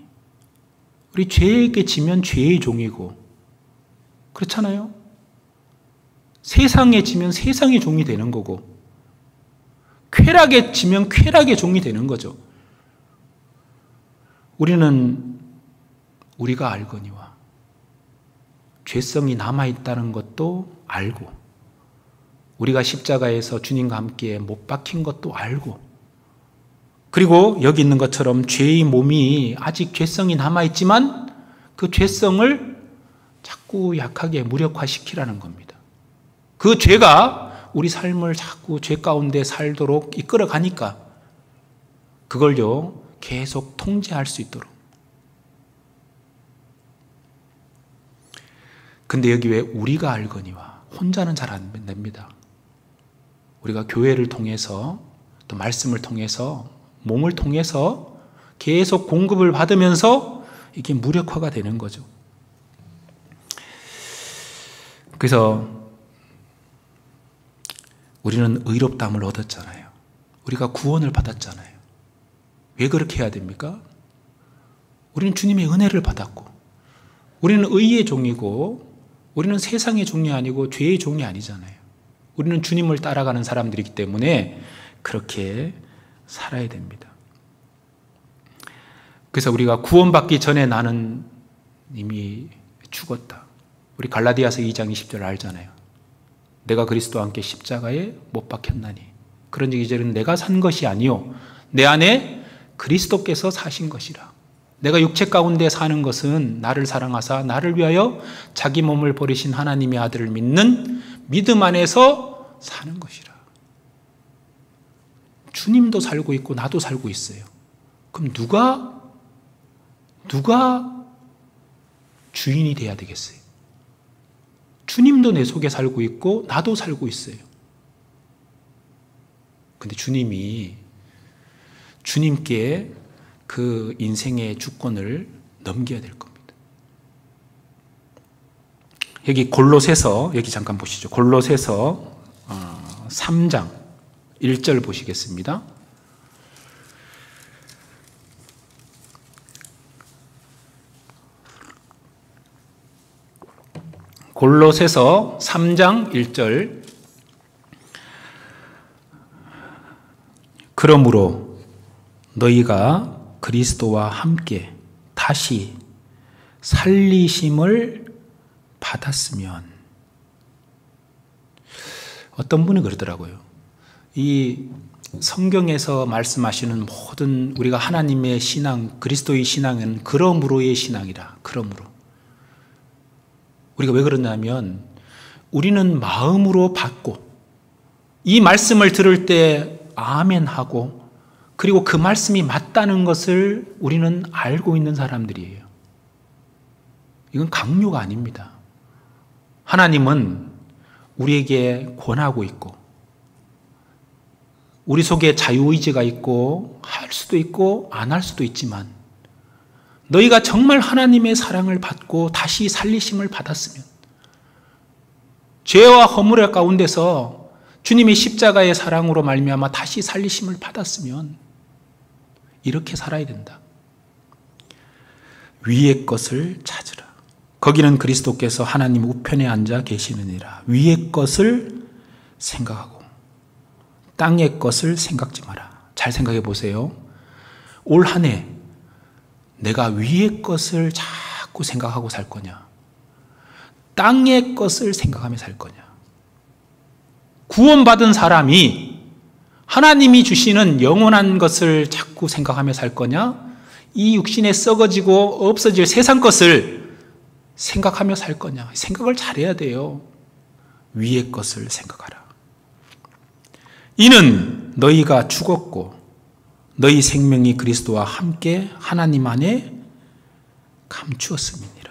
S1: 우리 죄에게 지면 죄의 종이고, 그렇잖아요? 세상에 지면 세상의 종이 되는 거고, 쾌락에 지면 쾌락의 종이 되는 거죠. 우리는 우리가 알거니와 죄성이 남아있다는 것도 알고, 우리가 십자가에서 주님과 함께 못 박힌 것도 알고, 그리고 여기 있는 것처럼 죄의 몸이 아직 죄성이 남아있지만 그 죄성을 자꾸 약하게 무력화시키라는 겁니다. 그 죄가 우리 삶을 자꾸 죄 가운데 살도록 이끌어 가니까 그걸요 계속 통제할 수 있도록. 근데 여기 왜 우리가 알거니와, 혼자는 잘 안 됩니다. 우리가 교회를 통해서 또 말씀을 통해서 몸을 통해서 계속 공급을 받으면서 이게 무력화가 되는 거죠. 그래서 우리는 의롭다함을 얻었잖아요. 우리가 구원을 받았잖아요. 왜 그렇게 해야 됩니까? 우리는 주님의 은혜를 받았고, 우리는 의의 종이고, 우리는 세상의 종이 아니고 죄의 종이 아니잖아요. 우리는 주님을 따라가는 사람들이기 때문에 그렇게 살아야 됩니다. 그래서 우리가 구원받기 전에 나는 이미 죽었다. 우리 갈라디아서 2장 20절 알잖아요. 내가 그리스도와 함께 십자가에 못 박혔나니 그런즉 이제는 내가 산 것이 아니요 내 안에 그리스도께서 사신 것이라. 내가 육체 가운데 사는 것은 나를 사랑하사 나를 위하여 자기 몸을 버리신 하나님의 아들을 믿는 믿음 안에서 사는 것이라. 주님도 살고 있고 나도 살고 있어요. 그럼 누가 주인이 돼야 되겠어요? 주님도 내 속에 살고 있고 나도 살고 있어요. 근데 주님께 그 인생의 주권을 넘겨야 될 겁니다. 여기 골로새서, 여기 잠깐 보시죠. 골로새서 3장 1절 보시겠습니다. 골로새서 3장 1절. 그러므로 너희가 그리스도와 함께 다시 살리심을 받았으면. 어떤 분이 그러더라고요. 이 성경에서 말씀하시는 모든 우리가 하나님의 신앙, 그리스도의 신앙은 그러므로의 신앙이라. 그러므로. 우리가 왜 그러냐면 우리는 마음으로 받고 이 말씀을 들을 때 아멘하고 그리고 그 말씀이 맞다는 것을 우리는 알고 있는 사람들이에요. 이건 강요가 아닙니다. 하나님은 우리에게 권하고 있고 우리 속에 자유의지가 있고 할 수도 있고 안 할 수도 있지만 너희가 정말 하나님의 사랑을 받고 다시 살리심을 받았으면, 죄와 허물 가운데서 주님의 십자가의 사랑으로 말미암아 다시 살리심을 받았으면 이렇게 살아야 된다. 위의 것을 찾으라. 거기는 그리스도께서 하나님 우편에 앉아 계시느니라. 위의 것을 생각하고 땅의 것을 생각지 마라. 잘 생각해 보세요. 올 한 해 내가 위의 것을 자꾸 생각하고 살 거냐, 땅의 것을 생각하며 살 거냐. 구원받은 사람이 하나님이 주시는 영원한 것을 자꾸 생각하며 살 거냐, 이 육신에 썩어지고 없어질 세상 것을 생각하며 살 거냐. 생각을 잘해야 돼요. 위의 것을 생각하라. 이는 너희가 죽었고 너희 생명이 그리스도와 함께 하나님 안에 감추었음이니라.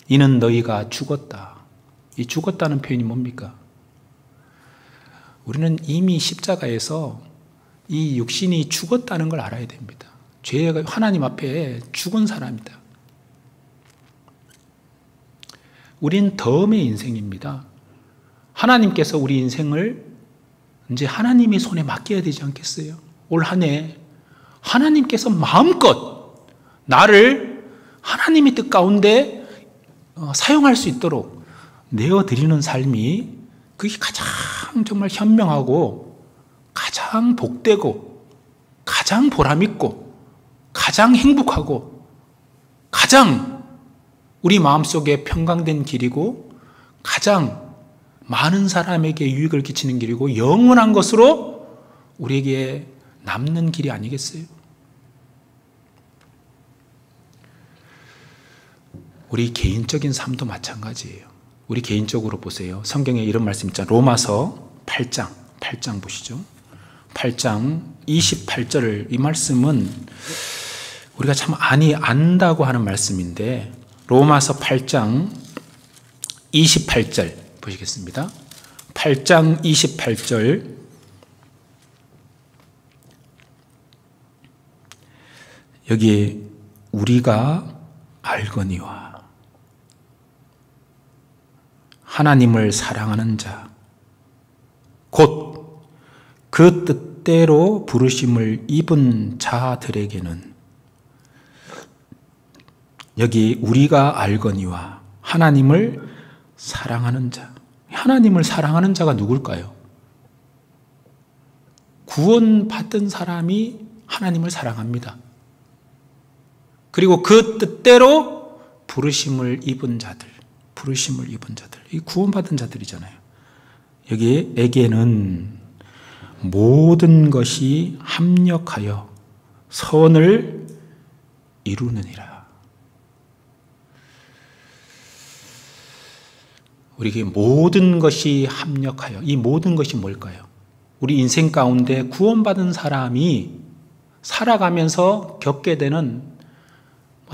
S1: 이는 너희가 죽었다. 이 죽었다는 표현이 뭡니까? 우리는 이미 십자가에서 이 육신이 죽었다는 걸 알아야 됩니다. 죄가 하나님 앞에 죽은 사람이다. 우린 덤의 인생입니다. 하나님께서 우리 인생을 이제 하나님의 손에 맡겨야 되지 않겠어요? 올 한 해 하나님께서 마음껏 나를 하나님의 뜻 가운데 사용할 수 있도록 내어드리는 삶이, 그게 가장 정말 현명하고 가장 복되고 가장 보람있고 가장 행복하고 가장 우리 마음속에 평강된 길이고 가장 많은 사람에게 유익을 끼치는 길이고 영원한 것으로 우리에게 남는 길이 아니겠어요? 우리 개인적인 삶도 마찬가지예요. 우리 개인적으로 보세요. 성경에 이런 말씀 있잖아요. 로마서 8장 보시죠. 8장 28절, 이 말씀은 우리가 참 안다고 하는 말씀인데, 로마서 8장 28절 보시겠습니다. 8장 28절, 여기 우리가 알거니와 하나님을 사랑하는 자 곧 그 뜻대로 부르심을 입은 자들에게는, 여기 우리가 알거니와 하나님을 사랑하는 자, 하나님을 사랑하는 자가 누굴까요? 구원받은 사람이 하나님을 사랑합니다. 그리고 그 뜻대로 부르심을 입은 자들, 이 구원받은 자들이잖아요. 여기에게는 모든 것이 합력하여 선을 이루느니라. 우리에게 모든 것이 합력하여, 이 모든 것이 뭘까요? 우리 인생 가운데 구원받은 사람이 살아가면서 겪게 되는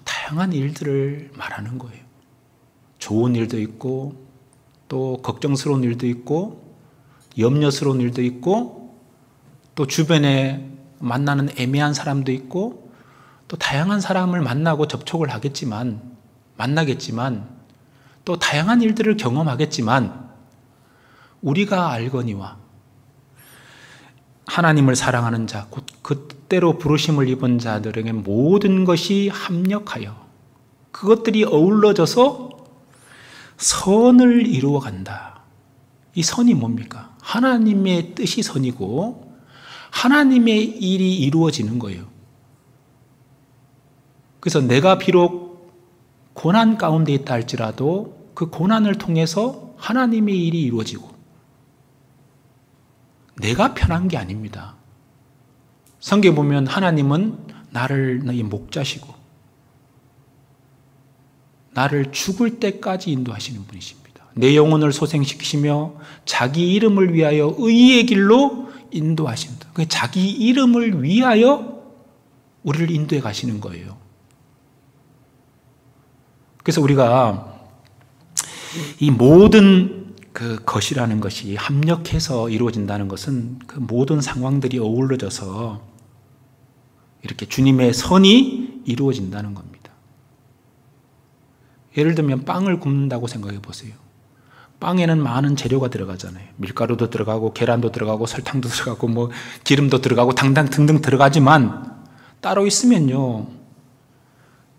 S1: 다양한 일들을 말하는 거예요. 좋은 일도 있고, 또 걱정스러운 일도 있고, 염려스러운 일도 있고, 또 주변에 만나는 애매한 사람도 있고, 또 다양한 사람을 만나고 접촉을 만나겠지만, 또 다양한 일들을 경험하겠지만, 우리가 알거니와 하나님을 사랑하는 자, 곧 그때로 부르심을 입은 자들에게 모든 것이 합력하여 그것들이 어우러져서 선을 이루어간다. 이 선이 뭡니까? 하나님의 뜻이 선이고 하나님의 일이 이루어지는 거예요. 그래서 내가 비록 고난 가운데 있다 할지라도 그 고난을 통해서 하나님의 일이 이루어지고, 내가 편한 게 아닙니다. 성경에 보면 하나님은 나를 너희 목자시고 나를 죽을 때까지 인도하시는 분이십니다. 내 영혼을 소생시키시며 자기 이름을 위하여 의의 길로 인도하신다. 자기 이름을 위하여 우리를 인도해 가시는 거예요. 그래서 우리가 이 모든 그 것이라는 것이 합력해서 이루어진다는 것은 그 모든 상황들이 어우러져서 이렇게 주님의 선이 이루어진다는 겁니다. 예를 들면 빵을 굽는다고 생각해 보세요. 빵에는 많은 재료가 들어가잖아요. 밀가루도 들어가고 계란도 들어가고 설탕도 들어가고 뭐 기름도 들어가고 등등 들어가지만 따로 있으면요,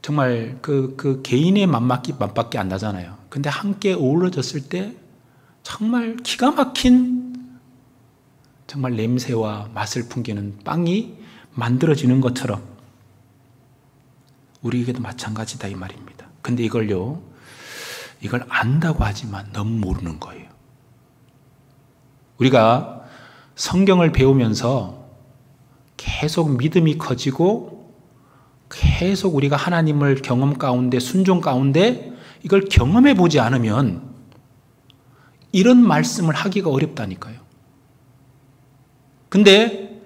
S1: 정말 그 개인의 맛밖에 안 나잖아요. 근데 함께 어우러졌을 때 정말 기가 막힌 정말 냄새와 맛을 풍기는 빵이 만들어지는 것처럼 우리에게도 마찬가지다 이 말입니다. 근데 이걸 안다고 하지만 너무 모르는 거예요. 우리가 성경을 배우면서 계속 믿음이 커지고 계속 우리가 하나님을 경험 가운데, 순종 가운데 이걸 경험해 보지 않으면 이런 말씀을 하기가 어렵다니까요. 근데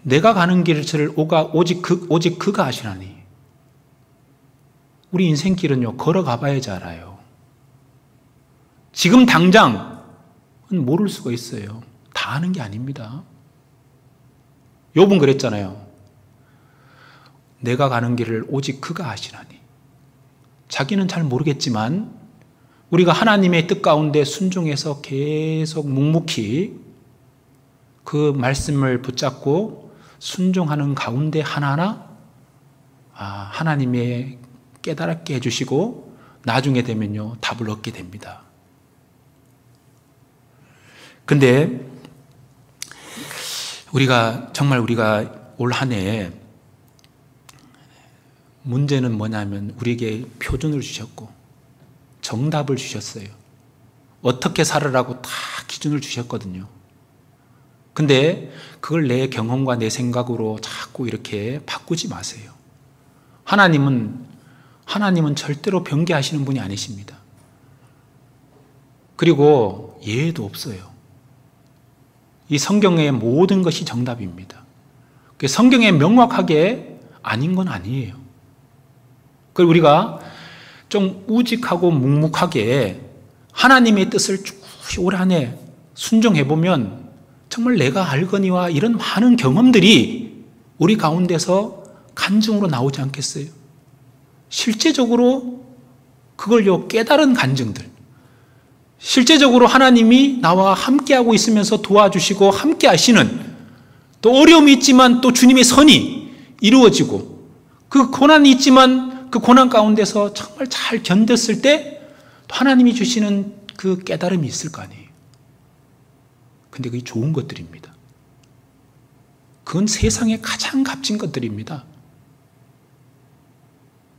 S1: 내가 가는 길을 오직 그가 아시나니. 우리 인생길은요, 걸어가 봐야지 알아요. 지금 당장은 모를 수가 있어요. 다 아는 게 아닙니다. 욥은 그랬잖아요. 내가 가는 길을 오직 그가 아시나니. 자기는 잘 모르겠지만 우리가 하나님의 뜻 가운데 순종해서 계속 묵묵히 그 말씀을 붙잡고 순종하는 가운데 하나하나 하나님의 깨달게 해주시고 나중에 되면요 답을 얻게 됩니다. 근데 우리가 올 한 해 문제는 뭐냐면 우리에게 표준을 주셨고 정답을 주셨어요. 어떻게 살으라고 다 기준을 주셨거든요. 근데 그걸 내 경험과 내 생각으로 자꾸 이렇게 바꾸지 마세요. 하나님은 절대로 변개하시는 분이 아니십니다. 그리고 예외도 없어요. 이 성경의 모든 것이 정답입니다. 성경에 명확하게 아닌 건 아니에요. 그리고 우리가 좀 우직하고 묵묵하게 하나님의 뜻을 쭉 올 한 해 순종해 보면 정말 내가 알거니와 이런 많은 경험들이 우리 가운데서 간증으로 나오지 않겠어요? 실제적으로 그걸요 깨달은 간증들, 실제적으로 하나님이 나와 함께하고 있으면서 도와주시고 함께 하시는, 또 어려움이 있지만 또 주님의 선이 이루어지고, 그 고난이 있지만 그 고난 가운데서 정말 잘 견뎠을 때 또 하나님이 주시는 그 깨달음이 있을 거 아니에요. 근데 그게 좋은 것들입니다. 그건 세상에 가장 값진 것들입니다.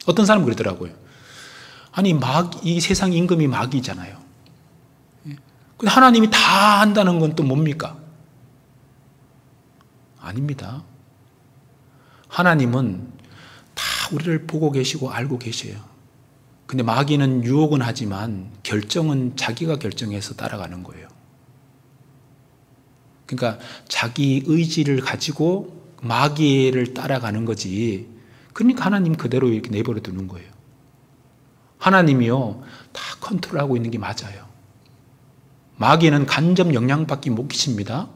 S1: 어떤 사람은 그러더라고요. 아니, 이 세상 임금이 마귀잖아요. 근데 하나님이 다 한다는 건 또 뭡니까? 아닙니다. 하나님은 다 우리를 보고 계시고 알고 계셔요. 근데 마귀는 유혹은 하지만 결정은 자기가 결정해서 따라가는 거예요. 그러니까 자기 의지를 가지고 마귀를 따라가는 거지. 그러니까 하나님 그대로 이렇게 내버려 두는 거예요. 하나님이요 다 컨트롤하고 있는 게 맞아요. 마귀는 간접 영향밖에 못 끼칩니다.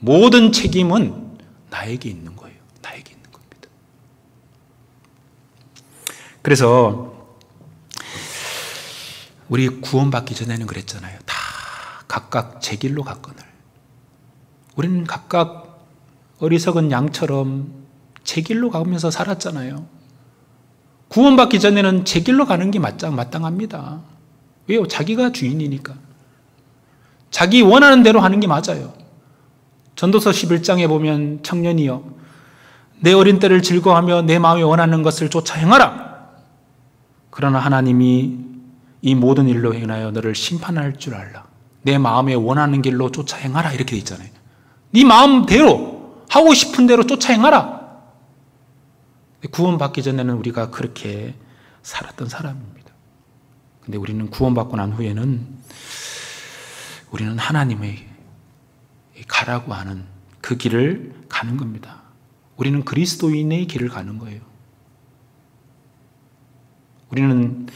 S1: 모든 책임은 나에게 있는 거예요. 나에게 있는 겁니다. 그래서 우리 구원받기 전에는 그랬잖아요. 다 각각 제 길로 갔거늘. 우리는 각각 어리석은 양처럼 제 길로 가면서 살았잖아요. 구원받기 전에는 제 길로 가는 게 마땅합니다. 왜요? 자기가 주인이니까. 자기 원하는 대로 하는 게 맞아요. 전도서 11장에 보면 청년이여 내 어린 때를 즐거워하며 내 마음에 원하는 것을 쫓아 행하라. 그러나 하나님이 이 모든 일로 행하여 너를 심판할 줄 알라. 내 마음에 원하는 길로 쫓아 행하라 이렇게 돼 있잖아요. 네 마음대로 하고 싶은 대로 쫓아 행하라. 구원받기 전에는 우리가 그렇게 살았던 사람입니다. 근데 우리는 구원받고 난 후에는 우리는 하나님의 가라고 하는 그 길을 가는 겁니다. 우리는 그리스도인의 길을 가는 거예요. 우리는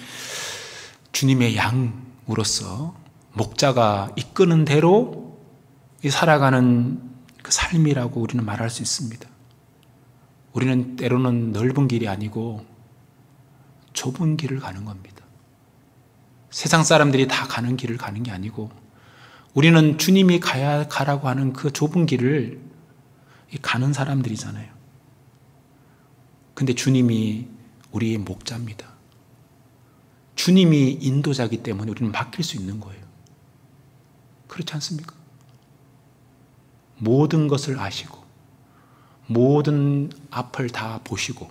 S1: 주님의 양으로서 목자가 이끄는 대로 살아가는 그 삶이라고 우리는 말할 수 있습니다. 우리는 때로는 넓은 길이 아니고 좁은 길을 가는 겁니다. 세상 사람들이 다 가는 길을 가는 게 아니고 우리는 주님이 가라고 하는 그 좁은 길을 가는 사람들이잖아요. 근데 주님이 우리의 목자입니다. 주님이 인도자이기 때문에 우리는 맡길 수 있는 거예요. 그렇지 않습니까? 모든 것을 아시고 모든 앞을 다 보시고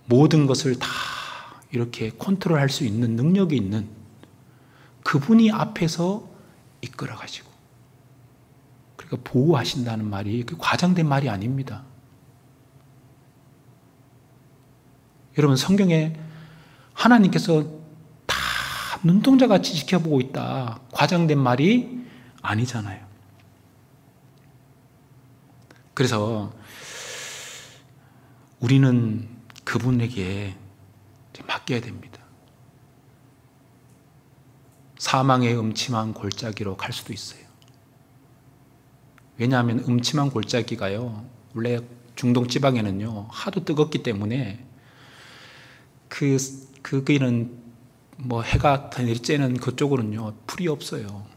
S1: 모든 것을 다 이렇게 컨트롤할 수 있는 능력이 있는 그분이 앞에서 이끌어 가시고, 그러니까 보호하신다는 말이 과장된 말이 아닙니다. 여러분, 성경에 하나님께서 다 눈동자같이 지켜보고 있다, 과장된 말이 아니잖아요. 그래서 우리는 그분에게 맡겨야 됩니다. 사망의 음침한 골짜기로 갈 수도 있어요. 왜냐하면 음침한 골짜기가요, 원래 중동 지방에는요 하도 뜨겁기 때문에 거기는 뭐 해가 내리쬐는 그쪽으로는요 풀이 없어요.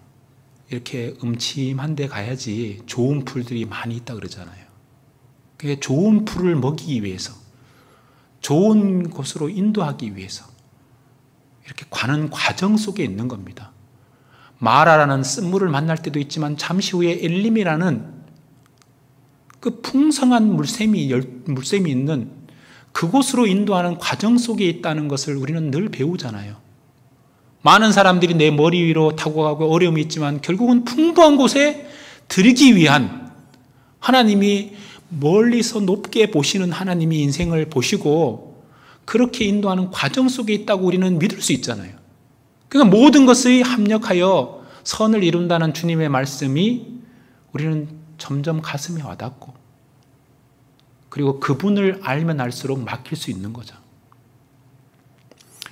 S1: 이렇게 음침한 데 가야지 좋은 풀들이 많이 있다 그러잖아요. 그게 좋은 풀을 먹이기 위해서, 좋은 곳으로 인도하기 위해서 이렇게 가는 과정 속에 있는 겁니다. 마라라는 쓴물을 만날 때도 있지만 잠시 후에 엘림이라는 그 풍성한 물샘이 있는 그곳으로 인도하는 과정 속에 있다는 것을 우리는 늘 배우잖아요. 많은 사람들이 내 머리 위로 타고 가고 어려움이 있지만 결국은 풍부한 곳에 들이기 위한, 하나님이 멀리서 높게 보시는 하나님이 인생을 보시고 그렇게 인도하는 과정 속에 있다고 우리는 믿을 수 있잖아요. 그러니까 모든 것이 합력하여 선을 이룬다는 주님의 말씀이 우리는 점점 가슴에 와닿고, 그리고 그분을 알면 알수록 맡길 수 있는 거죠.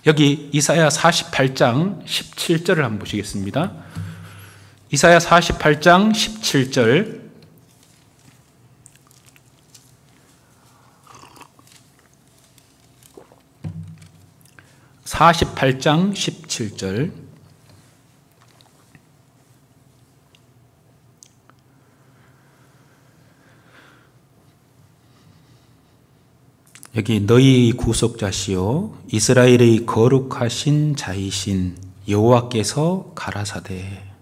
S1: 여기 이사야 48장 17절을 한번 보시겠습니다. 이사야 48장 17절. (48장 17절) 여기 너희 구속자시요 이스라엘의 거룩하신 자이신 여호와께서 가라사대,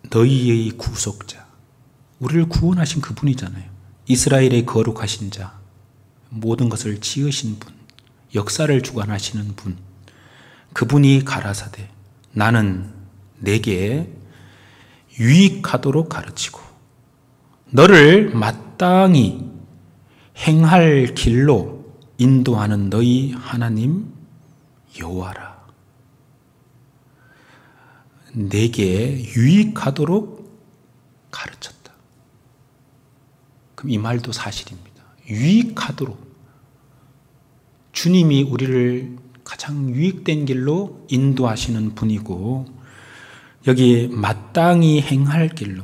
S1: 너희의 구속자, 우리를 구원하신 그분이잖아요. 이스라엘의 거룩하신 자, 모든 것을 지으신 분, 역사를 주관하시는 분, 그분이 가라사대, 나는 내게 유익하도록 가르치고 너를 마땅히 행할 길로 인도하는 너희 하나님 여호와라. 내게 유익하도록 가르쳤다. 그럼 이 말도 사실입니다. 유익하도록, 주님이 우리를 가장 유익된 길로 인도하시는 분이고, 여기 마땅히 행할 길로,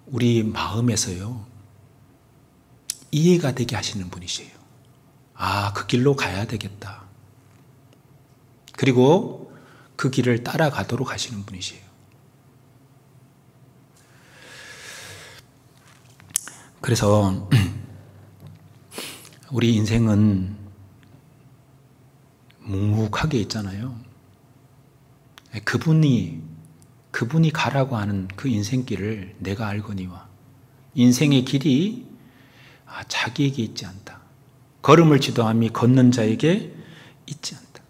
S1: 우리 마음에서요 이해가 되게 하시는 분이세요. 아, 그 길로 가야 되겠다. 그리고 그 길을 따라가도록 하시는 분이세요. 그래서 우리 인생은 묵묵하게 있잖아요. 그분이 가라고 하는 그 인생길을 내가 알거니와 인생의 길이 자기에게 있지 않다. 걸음을 지도함이 걷는 자에게 있지 않다.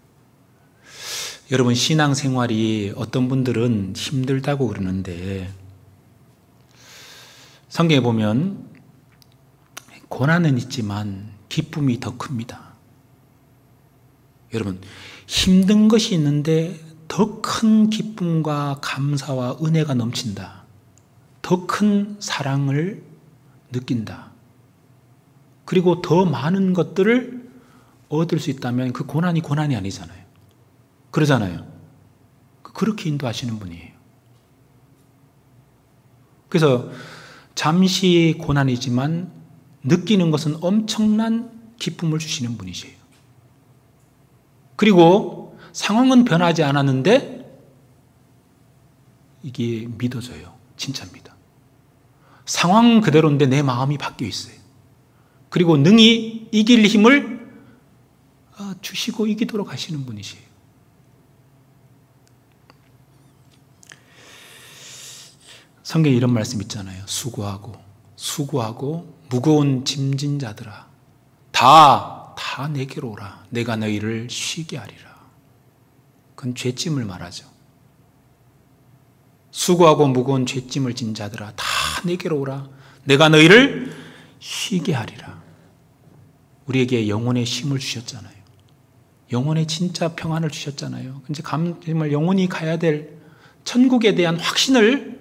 S1: 여러분, 신앙생활이 어떤 분들은 힘들다고 그러는데 성경에 보면 고난은 있지만 기쁨이 더 큽니다. 여러분, 힘든 것이 있는데 더 큰 기쁨과 감사와 은혜가 넘친다. 더 큰 사랑을 느낀다. 그리고 더 많은 것들을 얻을 수 있다면 그 고난이 아니잖아요. 그러잖아요. 그렇게 인도하시는 분이에요. 그래서 잠시 고난이지만 느끼는 것은 엄청난 기쁨을 주시는 분이세요. 그리고 상황은 변하지 않았는데 이게 믿어져요. 진짜입니다. 상황 그대로인데 내 마음이 바뀌어 있어요. 그리고 능히 이길 힘을 주시고 이기도록 하시는 분이세요. 성경에 이런 말씀 있잖아요. 수고하고 무거운 짐진 자들아 다 내게로 오라. 내가 너희를 쉬게 하리라. 그건 죄짐을 말하죠. 수고하고 무거운 죄짐을 진 자들아 다 내게로 오라. 내가 너희를 쉬게 하리라. 우리에게 영혼의 쉼을 주셨잖아요. 영혼의 진짜 평안을 주셨잖아요. 이제 정말 영혼이 가야 될 천국에 대한 확신을,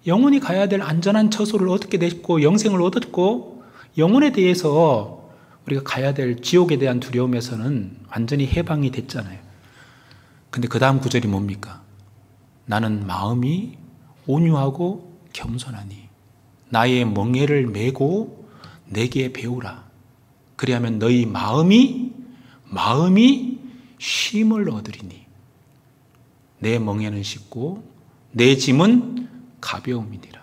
S1: 영혼이 가야 될 안전한 처소를 얻게 됐고 영생을 얻었고, 영혼에 대해서 우리가 가야 될 지옥에 대한 두려움에서는 완전히 해방이 됐잖아요. 근데 그 다음 구절이 뭡니까? 나는 마음이 온유하고 겸손하니 나의 멍에를 메고 내게 배우라. 그리하면 너희 마음이 쉼을 얻으리니 내 멍에는 쉽고 내 짐은 가벼움이니라.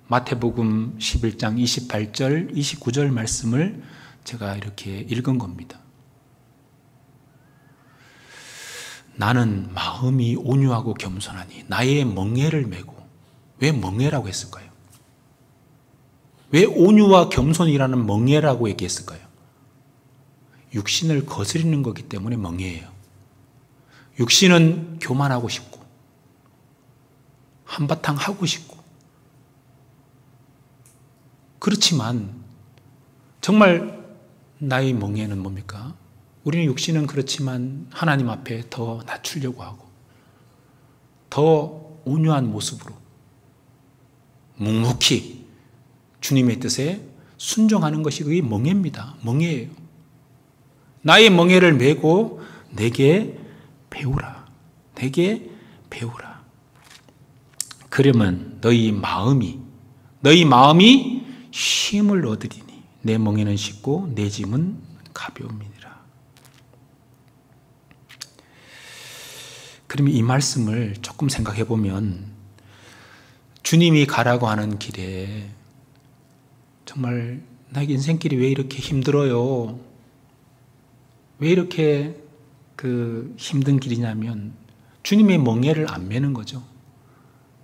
S1: 마태복음 11장 28절 29절 말씀을 제가 이렇게 읽은 겁니다. 나는 마음이 온유하고 겸손하니 나의 멍에를 메고. 왜 멍에라고 했을까요? 왜 온유와 겸손이라는 멍에라고 얘기했을까요? 육신을 거스리는 거기 때문에 멍에예요. 육신은 교만하고 싶고 한바탕 하고 싶고, 그렇지만 정말 나의 멍에는 뭡니까? 우리는 육신은 그렇지만 하나님 앞에 더 낮추려고 하고 더 온유한 모습으로 묵묵히 주님의 뜻에 순종하는 것이 그게 멍에입니다. 멍에예요. 나의 멍에를 메고 내게 배우라. 내게 배우라. 그러면 너희 마음이 쉼을 얻으리니 내 멍에는 쉽고 내 짐은 가벼움이니라. 그러면 이 말씀을 조금 생각해 보면 주님이 가라고 하는 길에 정말 나에게 인생길이 왜 이렇게 힘들어요? 왜 이렇게 힘든 길이냐면 주님의 멍에를 안 메는 거죠.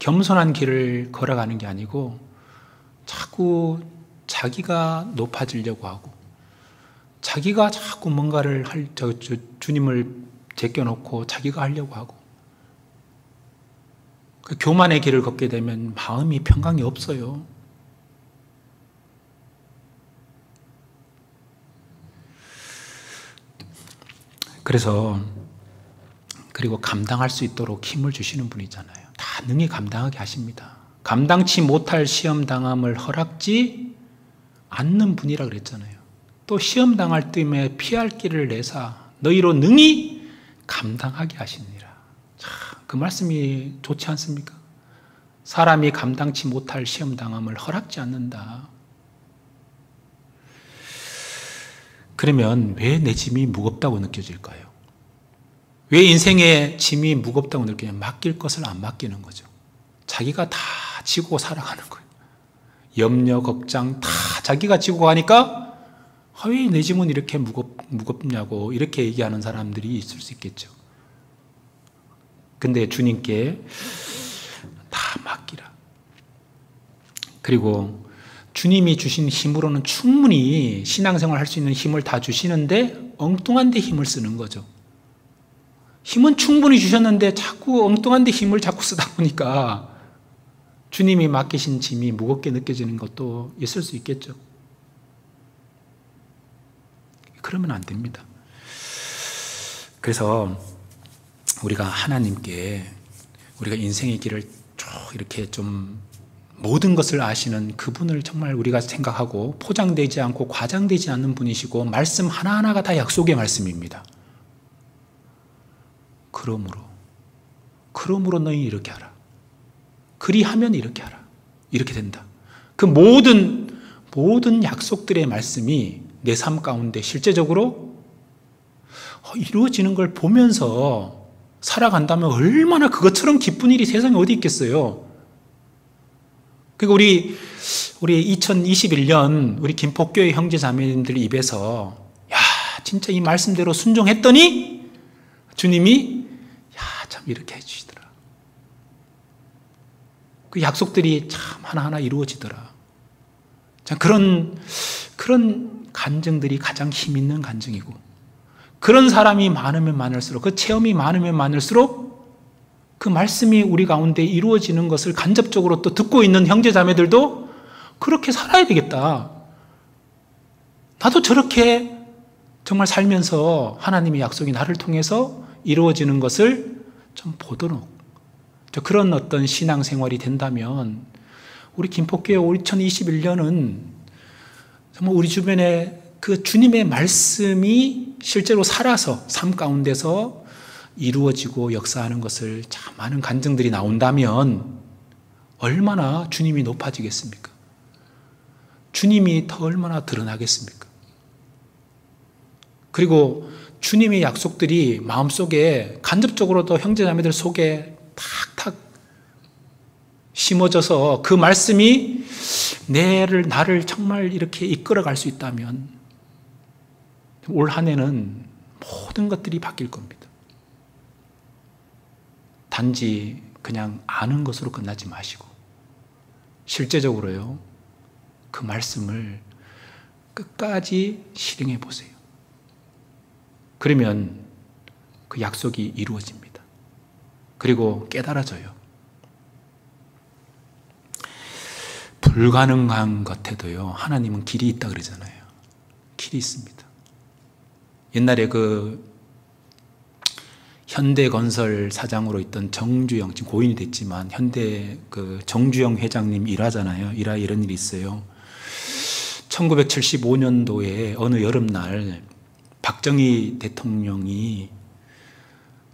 S1: 겸손한 길을 걸어가는 게 아니고 자꾸 자기가 높아지려고 하고 자기가 자꾸 뭔가를 주님을 제껴놓고 자기가 하려고 하고 그 교만의 길을 걷게 되면 마음이 평강이 없어요. 그리고 감당할 수 있도록 힘을 주시는 분이잖아요. 다 능히 감당하게 하십니다. 감당치 못할 시험 당함을 허락지 않는 분이라 그랬잖아요. 또 시험 당할 때에 피할 길을 내사 너희로 능히 감당하게 하시니라. 그 말씀이 좋지 않습니까? 사람이 감당치 못할 시험 당함을 허락지 않는다. 그러면 왜 내 짐이 무겁다고 느껴질까요? 왜 인생의 짐이 무겁다고 느끼냐? 맡길 것을 안 맡기는 거죠. 자기가 다 지고 살아가는 거예요. 염려, 걱정 다 자기가 지고 가니까 왜 내 짐은 이렇게 무겁냐고 이렇게 얘기하는 사람들이 있을 수 있겠죠. 근데 주님께 다 맡기라. 그리고 주님이 주신 힘으로는 충분히 신앙생활 할 수 있는 힘을 다 주시는데 엉뚱한 데 힘을 쓰는 거죠. 힘은 충분히 주셨는데 자꾸 엉뚱한 데 힘을 자꾸 쓰다 보니까 주님이 맡기신 짐이 무겁게 느껴지는 것도 있을 수 있겠죠. 그러면 안 됩니다. 그래서 우리가 하나님께 우리가 인생의 길을 쭉 이렇게 좀 모든 것을 아시는 그분을 정말 우리가 생각하고 포장되지 않고 과장되지 않는 분이시고 말씀 하나하나가 다 약속의 말씀입니다. 그러므로 너희 이렇게 하라. 그리하면 이렇게 하라. 이렇게 된다. 그 모든 약속들의 말씀이 내 삶 가운데 실제적으로 이루어지는 걸 보면서 살아간다면 얼마나 그것처럼 기쁜 일이 세상에 어디 있겠어요. 그리고 우리 2021년 우리 김포교회 형제 자매님들 입에서 야, 진짜 이 말씀대로 순종했더니 주님이 야, 참 이렇게 해주시더라. 그 약속들이 참 하나하나 이루어지더라. 참 그런 간증들이 가장 힘 있는 간증이고, 그런 사람이 많으면 많을수록, 그 체험이 많으면 많을수록 그 말씀이 우리 가운데 이루어지는 것을 간접적으로 또 듣고 있는 형제 자매들도 그렇게 살아야 되겠다. 나도 저렇게 정말 살면서 하나님의 약속이 나를 통해서 이루어지는 것을 좀 보도록, 그런 어떤 신앙생활이 된다면 우리 김포교회 2021년은 정말 우리 주변에 그 주님의 말씀이 실제로 살아서 삶 가운데서 이루어지고 역사하는 것을 참 많은 간증들이 나온다면 얼마나 주님이 높아지겠습니까? 주님이 더 얼마나 드러나겠습니까? 그리고 주님의 약속들이 마음속에 간접적으로도 형제자매들 속에 탁탁 심어져서 그 말씀이 나를 정말 이렇게 이끌어갈 수 있다면 올 한 해는 모든 것들이 바뀔 겁니다. 단지 그냥 아는 것으로 끝나지 마시고 실제적으로요, 그 말씀을 끝까지 실행해 보세요. 그러면 그 약속이 이루어집니다. 그리고 깨달아져요. 불가능한 것에도요, 하나님은 길이 있다 그러잖아요. 길이 있습니다. 옛날에 그 현대건설 사장으로 있던 정주영, 지금 고인이 됐지만 현대 그 정주영 회장님 일하잖아요. 일하에 이런 일이 있어요. 1975년도에 어느 여름날 박정희 대통령이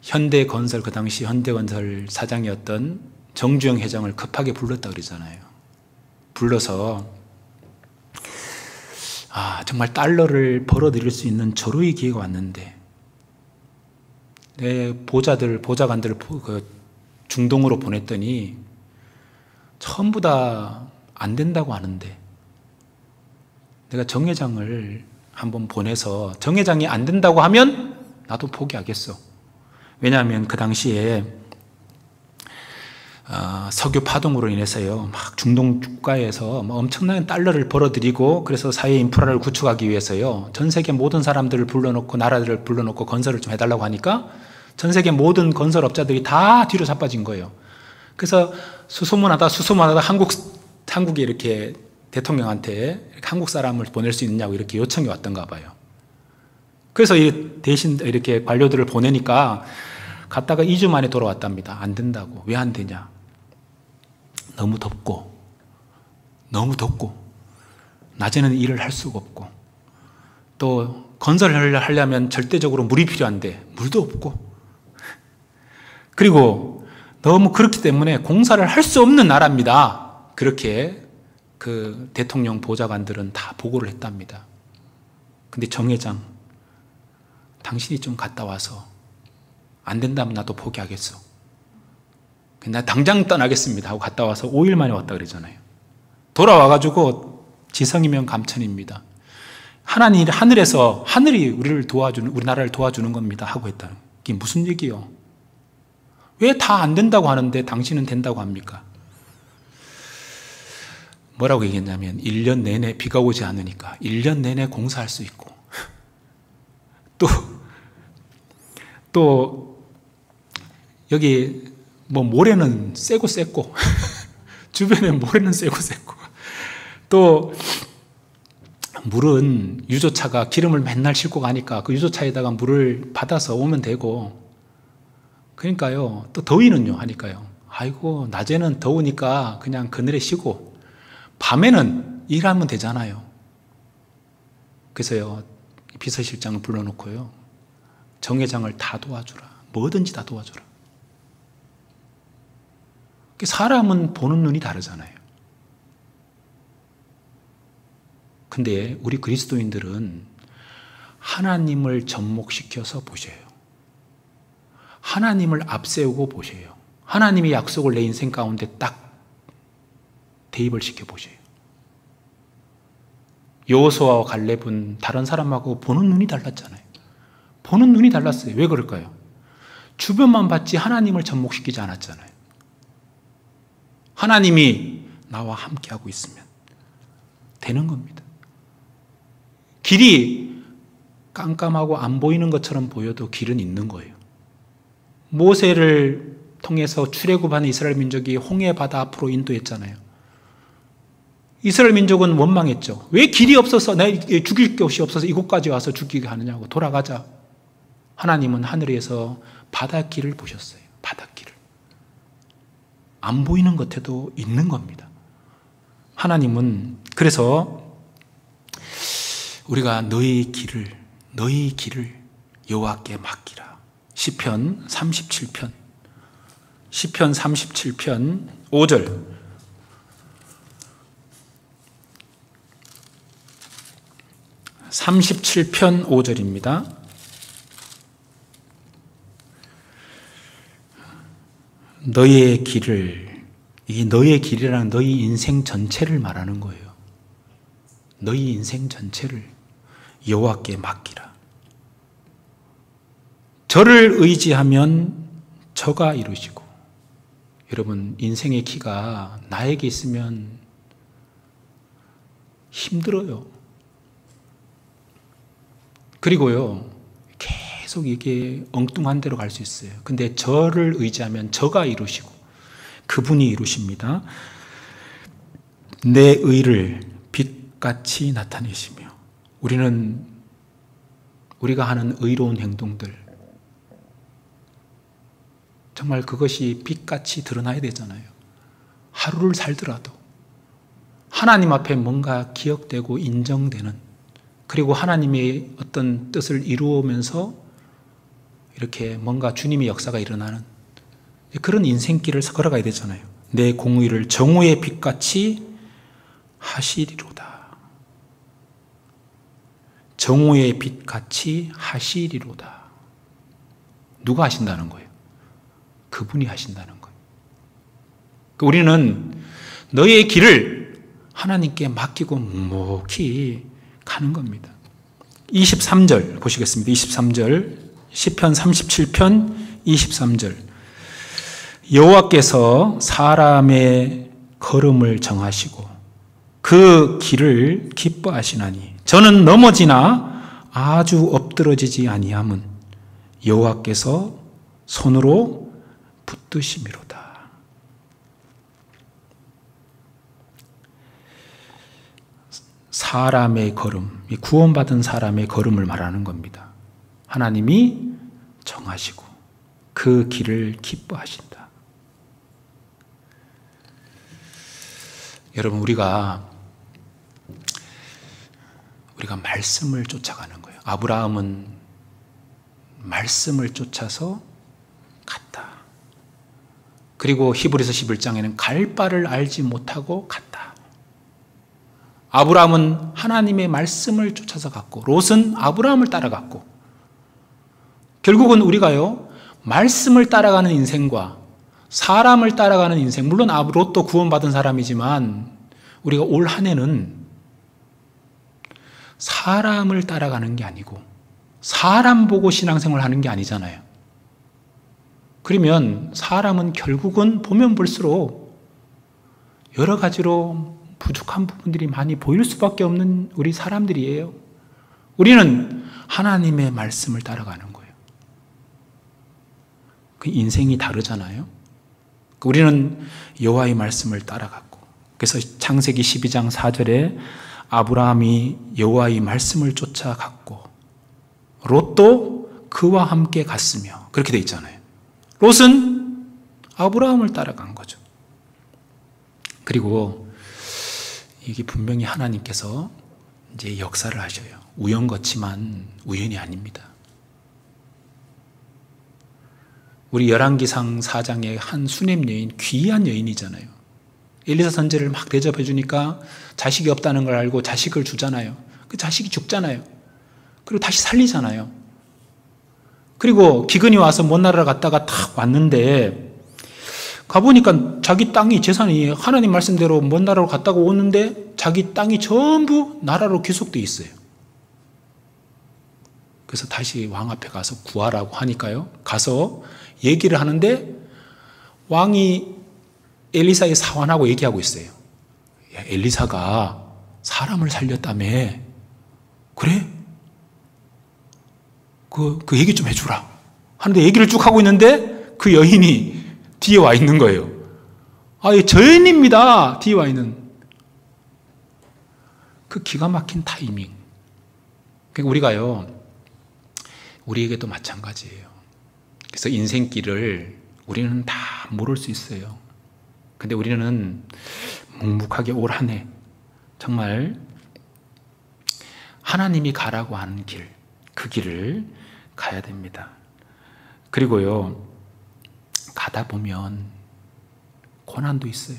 S1: 현대건설, 그 당시 현대건설 사장이었던 정주영 회장을 급하게 불렀다 그러잖아요. 불러서 정말 달러를 벌어들일 수 있는 절호의 기회가 왔는데 내 보좌관들을 중동으로 보냈더니 전부 다 안 된다고 하는데 내가 정 회장을 한번 보내서 정 회장이 안 된다고 하면 나도 포기하겠어. 왜냐하면 그 당시에 석유 파동으로 인해서요, 막 중동 국가에서 엄청난 달러를 벌어들이고, 그래서 사회 인프라를 구축하기 위해서요, 전 세계 모든 사람들을 불러놓고, 나라들을 불러놓고 건설을 좀 해달라고 하니까 전 세계 모든 건설업자들이 다 뒤로 자빠진 거예요. 그래서 수소문하다 한국에 이렇게 대통령한테 한국 사람을 보낼 수 있느냐고 이렇게 요청이 왔던가 봐요. 그래서 대신 이렇게 관료들을 보내니까 갔다가 2주 만에 돌아왔답니다. 안 된다고. 왜 안 되냐? 너무 덥고 낮에는 일을 할 수가 없고, 또 건설을 하려면 절대적으로 물이 필요한데 물도 없고, 그리고 너무 그렇기 때문에 공사를 할 수 없는 나라입니다. 그렇게 그 대통령 보좌관들은 다 보고를 했답니다. 근데 정 회장, 당신이 좀 갔다 와서 안 된다면 나도 포기하겠어. 나 당장 떠나겠습니다 하고 갔다 와서 5일 만에 왔다 그러잖아요. 돌아와가지고 지성이면 감천입니다. 하늘이 우리나라를 도와주는 겁니다 하고 했다는. 이게 무슨 얘기요? 왜 다 안 된다고 하는데 당신은 된다고 합니까? 뭐라고 얘기했냐면 1년 내내 비가 오지 않으니까 1년 내내 공사할 수 있고, 또 여기 모래는 세고 주변에 모래는 세고 또 물은 유조차가 기름을 맨날 싣고 가니까 그 유조차에다가 물을 받아서 오면 되고, 그러니까요, 또 더위는요 하니까요, 아이고 낮에는 더우니까 그냥 그늘에 쉬고 밤에는 일하면 되잖아요. 그래서요, 비서실장을 불러놓고요, 정 회장을 다 도와주라. 뭐든지 다 도와주라. 사람은 보는 눈이 다르잖아요. 근데 우리 그리스도인들은 하나님을 접목시켜서 보셔요. 하나님을 앞세우고 보셔요. 하나님이 약속을 내 인생 가운데 딱 대입을 시켜보세요. 여호수아와 갈렙은 다른 사람하고 보는 눈이 달랐잖아요. 보는 눈이 달랐어요. 왜 그럴까요? 주변만 봤지 하나님을 접목시키지 않았잖아요. 하나님이 나와 함께하고 있으면 되는 겁니다. 길이 깜깜하고 안 보이는 것처럼 보여도 길은 있는 거예요. 모세를 통해서 출애굽하는 이스라엘 민족이 홍해 바다 앞으로 인도했잖아요. 이스라엘 민족은 원망했죠. 왜 길이 없어서, 내 죽일 곳이 없어서 이곳까지 와서 죽이게 하느냐고. 돌아가자. 하나님은 하늘에서 바닷길을 보셨어요. 바닷길을. 안 보이는 겉에도 있는 겁니다. 하나님은 그래서 우리가 너희 길을 여호와께 맡기라. 시편 37편 5절. (37편) 5절입니다. 너의 길을, 이 너의 길이라는 너희 인생 전체를 말하는 거예요. 너희 인생 전체를 여호와께 맡기라. 저를 의지하면 저가 이루시고. 여러분, 인생의 키가 나에게 있으면 힘들어요. 그리고요, 계속 이게 엉뚱한 데로 갈 수 있어요. 근데 저를 의지하면 저가 이루시고 그분이 이루십니다. 내 의를 빛같이 나타내시며. 우리가 하는 의로운 행동들, 정말 그것이 빛같이 드러나야 되잖아요. 하루를 살더라도 하나님 앞에 뭔가 기억되고 인정되는, 그리고 하나님의 어떤 뜻을 이루면서 이렇게 뭔가 주님의 역사가 일어나는 그런 인생길을 걸어가야 되잖아요. 내 공의를 정오의 빛같이 하시리로다. 정오의 빛같이 하시리로다. 누가 하신다는 거예요? 그분이 하신다는 거예요. 우리는 너의 길을 하나님께 맡기고 묵묵히 가는 겁니다. 23절 보시겠습니다. 23절 시편 37편 23절. 여호와께서 사람의 걸음을 정하시고 그 길을 기뻐하시나니 저는 넘어지나 아주 엎드러지지 아니함은 여호와께서 손으로 붙드심이로다. 사람의 걸음, 구원받은 사람의 걸음을 말하는 겁니다. 하나님이 정하시고 그 길을 기뻐하신다. 여러분, 우리가 말씀을 쫓아가는 거예요. 아브라함은 말씀을 쫓아서 갔다. 그리고 히브리서 11장에는 갈 바를 알지 못하고 갔다. 아브라함은 하나님의 말씀을 쫓아서 갔고, 롯은 아브라함을 따라갔고, 결국은 우리가요, 말씀을 따라가는 인생과 사람을 따라가는 인생, 물론 롯도 구원받은 사람이지만 우리가 올 한 해는 사람을 따라가는 게 아니고 사람 보고 신앙생활 하는 게 아니잖아요. 그러면 사람은 결국은 보면 볼수록 여러 가지로 부족한 부분들이 많이 보일 수밖에 없는 우리 사람들이에요. 우리는 하나님의 말씀을 따라가는 거예요. 그 인생이 다르잖아요. 우리는 여호와의 말씀을 따라갔고, 그래서 창세기 12장 4절에 아브라함이 여호와의 말씀을 쫓아갔고 롯도 그와 함께 갔으며, 그렇게 돼 있잖아요. 롯은 아브라함을 따라간 거죠. 그리고 이게 분명히 하나님께서 이제 역사를 하셔요. 우연 같지만 우연이 아닙니다. 우리 열왕기상 4장의 한 수냄 여인, 귀한 여인이잖아요. 엘리사 선지자를 막 대접해 주니까 자식이 없다는 걸 알고 자식을 주잖아요. 그 자식이 죽잖아요. 그리고 다시 살리잖아요. 그리고 기근이 와서 먼 나라를 갔다가 탁 왔는데 가보니까 자기 땅이 재산이 하나님 말씀대로 먼 나라로 갔다가 오는데 자기 땅이 전부 나라로 귀속되어 있어요. 그래서 다시 왕 앞에 가서 구하라고 하니까요. 가서 얘기를 하는데 왕이 엘리사의 사환하고 얘기하고 있어요. 야, 엘리사가 사람을 살렸다며. 그래? 그 얘기 좀 해주라. 하는데 얘기를 쭉 하고 있는데 그 여인이 뒤에 와 있는 거예요. 아, 예, 저 여인입니다. 뒤에 와 있는. 그 기가 막힌 타이밍. 그러니까 우리에게도 마찬가지예요. 그래서 인생길을 우리는 다 모를 수 있어요. 근데 우리는 묵묵하게 올 한 해 정말 하나님이 가라고 하는 길, 그 길을 가야 됩니다. 그리고요, 가다 보면 고난도 있어요.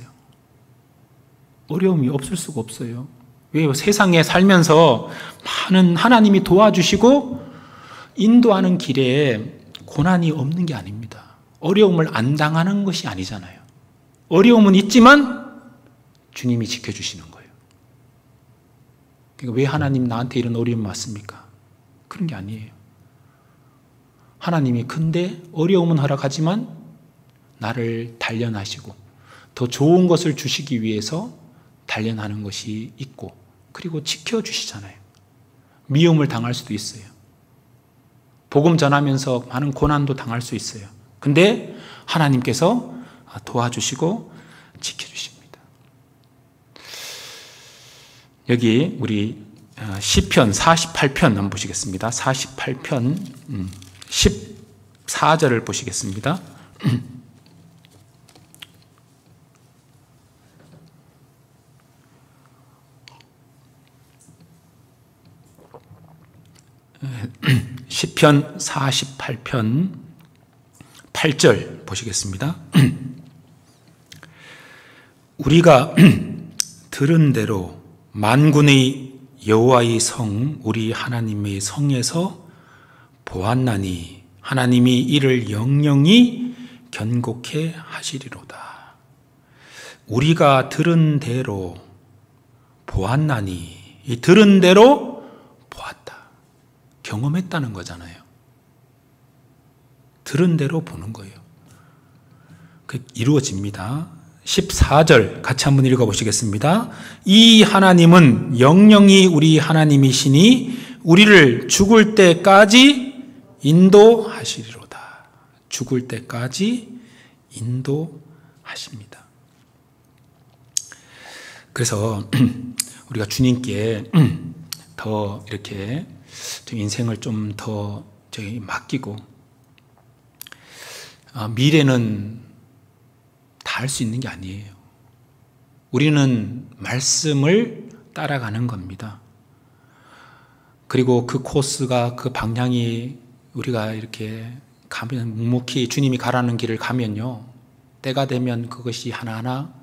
S1: 어려움이 없을 수가 없어요. 왜요? 세상에 살면서 많은 하나님이 도와주시고 인도하는 길에 고난이 없는 게 아닙니다. 어려움을 안 당하는 것이 아니잖아요. 어려움은 있지만 주님이 지켜주시는 거예요. 그러니까 왜 하나님 나한테 이런 어려움이 왔습니까? 그런 게 아니에요. 하나님이 근데 어려움은 허락하지만 나를 단련하시고 더 좋은 것을 주시기 위해서 단련하는 것이 있고, 그리고 지켜주시잖아요. 미움을 당할 수도 있어요. 복음 전하면서 많은 고난도 당할 수 있어요. 근데 하나님께서 도와주시고 지켜주십니다. 여기 우리 시편 48편 한번 보시겠습니다. 48편 14절을 보시겠습니다. 시편 48편 8절 보시겠습니다. 우리가 들은 대로 만군의 여호와의 성, 우리 하나님의 성에서 보았나니 하나님이 이를 영영히 견고케 하시리로다. 우리가 들은 대로 보았나니, 이 들은 대로 보았다. 경험했다는 거잖아요. 들은 대로 보는 거예요. 그 이루어집니다. 14절 같이 한번 읽어보시겠습니다. 이 하나님은 영영이 우리 하나님이시니 우리를 죽을 때까지 인도하시리로다. 죽을 때까지 인도하십니다. 그래서 우리가 주님께 더 이렇게 인생을 좀 더 맡기고, 미래는 다 할 수 있는 게 아니에요. 우리는 말씀을 따라가는 겁니다. 그리고 그 코스가, 그 방향이 우리가 이렇게 가면, 묵묵히 주님이 가라는 길을 가면요, 때가 되면 그것이 하나하나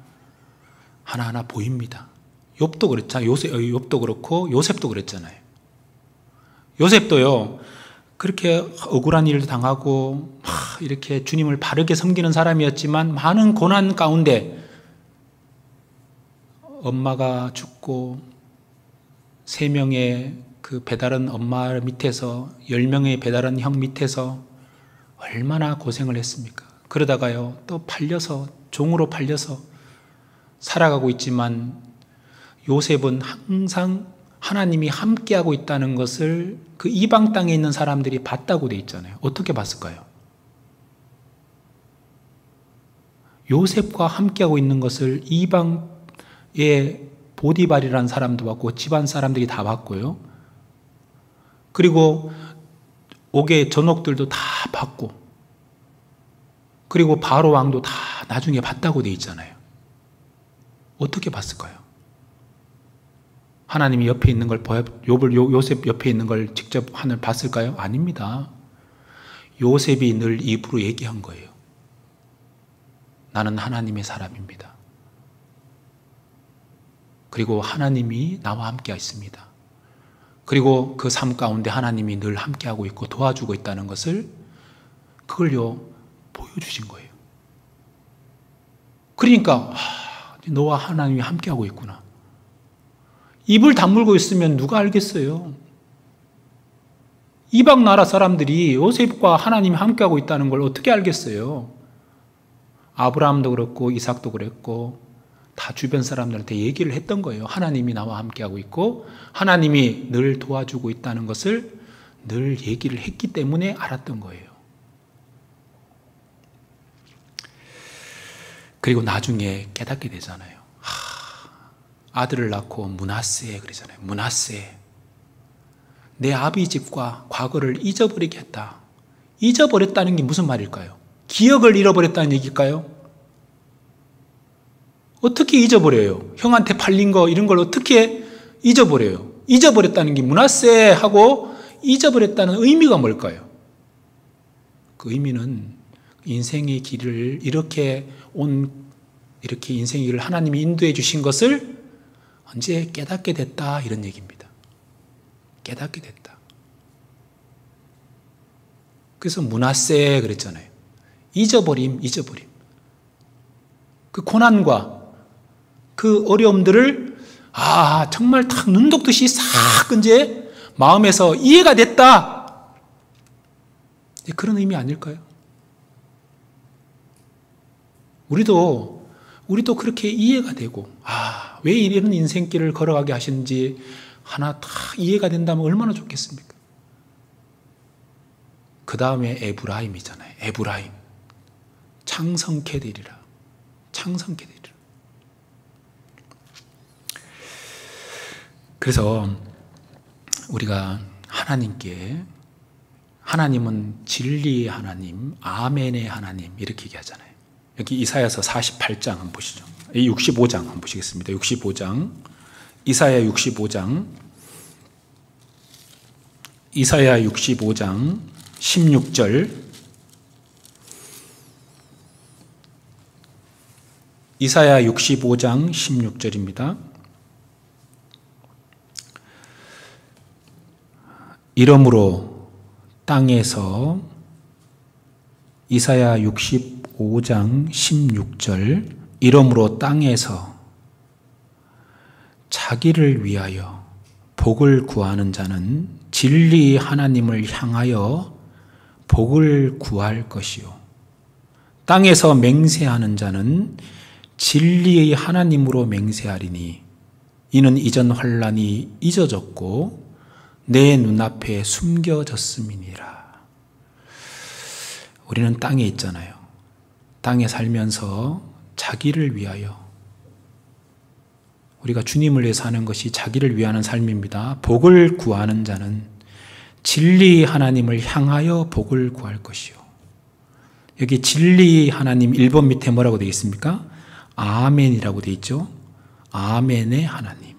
S1: 보입니다. 욥도 그랬잖아요. 욥도 그렇고 요셉도 그랬잖아요. 요셉도요, 그렇게 억울한 일도 당하고 이렇게 주님을 바르게 섬기는 사람이었지만 많은 고난 가운데 엄마가 죽고 3명의 그 배다른 엄마 밑에서 10명의 배다른 형 밑에서 얼마나 고생을 했습니까? 그러다가요, 또 팔려서, 종으로 팔려서 살아가고 있지만 요셉은 항상 하나님이 함께하고 있다는 것을 그 이방 땅에 있는 사람들이 봤다고 돼 있잖아요. 어떻게 봤을까요? 요셉과 함께하고 있는 것을 이방의 보디발이라는 사람도 봤고 집안 사람들이 다 봤고요. 그리고 옥의 전옥들도 다 봤고, 그리고 바로 왕도 다 나중에 봤다고 돼 있잖아요. 어떻게 봤을까요? 하나님이 옆에 있는 걸 요셉 옆에 있는 걸 직접 하늘 봤을까요? 아닙니다. 요셉이 늘 입으로 얘기한 거예요. 나는 하나님의 사람입니다. 그리고 하나님이 나와 함께 있습니다. 그리고 그 삶 가운데 하나님이 늘 함께하고 있고 도와주고 있다는 것을, 그걸요, 보여주신 거예요. 그러니까 너와 하나님이 함께하고 있구나. 입을 다물고 있으면 누가 알겠어요? 이방 나라 사람들이 요셉과 하나님이 함께하고 있다는 걸 어떻게 알겠어요? 아브라함도 그렇고 이삭도 그랬고 다 주변 사람들한테 얘기를 했던 거예요. 하나님이 나와 함께하고 있고 하나님이 늘 도와주고 있다는 것을 늘 얘기를 했기 때문에 알았던 거예요. 그리고 나중에 깨닫게 되잖아요. 아들을 낳고 므낫세 그러잖아요. 므낫세, 내 아비 집과 과거를 잊어버리겠다. 잊어버렸다는 게 무슨 말일까요? 기억을 잃어버렸다는 얘기일까요? 어떻게 잊어버려요? 형한테 팔린 거 이런 걸 어떻게 잊어버려요? 잊어버렸다는 게 므낫세 하고 잊어버렸다는 의미가 뭘까요? 그 의미는 인생의 길을 이렇게 인생의 길을 하나님이 인도해 주신 것을 언제 깨닫게 됐다 이런 얘기입니다. 깨닫게 됐다. 그래서 므낫세 그랬잖아요. 잊어버림. 그 고난과 그 어려움들을 정말 딱 눈독듯이 싹 이제 마음에서 이해가 됐다. 그런 의미 아닐까요? 우리도 그렇게 이해가 되고 왜 이런 인생길을 걸어가게 하시는지 하나 다 이해가 된다면 얼마나 좋겠습니까? 그 다음에 에브라임이잖아요. 에브라임. 창성케 되리라. 창성케 되리라. 그래서 우리가 하나님은 진리의 하나님, 아멘의 하나님 이렇게 얘기하잖아요. 여기 이사야서 48장 한번 보시죠. 65장 한번 보시겠습니다. 65장. 이사야 65장 16절. 이사야 65장 16절입니다. 이러므로 땅에서 이사야 65장 16절. 이러므로 땅에서 자기를 위하여 복을 구하는 자는 진리의 하나님을 향하여 복을 구할 것이요, 땅에서 맹세하는 자는 진리의 하나님으로 맹세하리니 이는 이전 환난이 잊어졌고 내 눈앞에 숨겨졌음이니라. 우리는 땅에 있잖아요. 땅에 살면서 자기를 위하여, 우리가 주님을 위해서 하는 것이 자기를 위하는 삶입니다. 복을 구하는 자는 진리의 하나님을 향하여 복을 구할 것이요. 여기 진리의 하나님 1번 밑에 뭐라고 되어 있습니까? 아멘이라고 되어 있죠. 아멘의 하나님.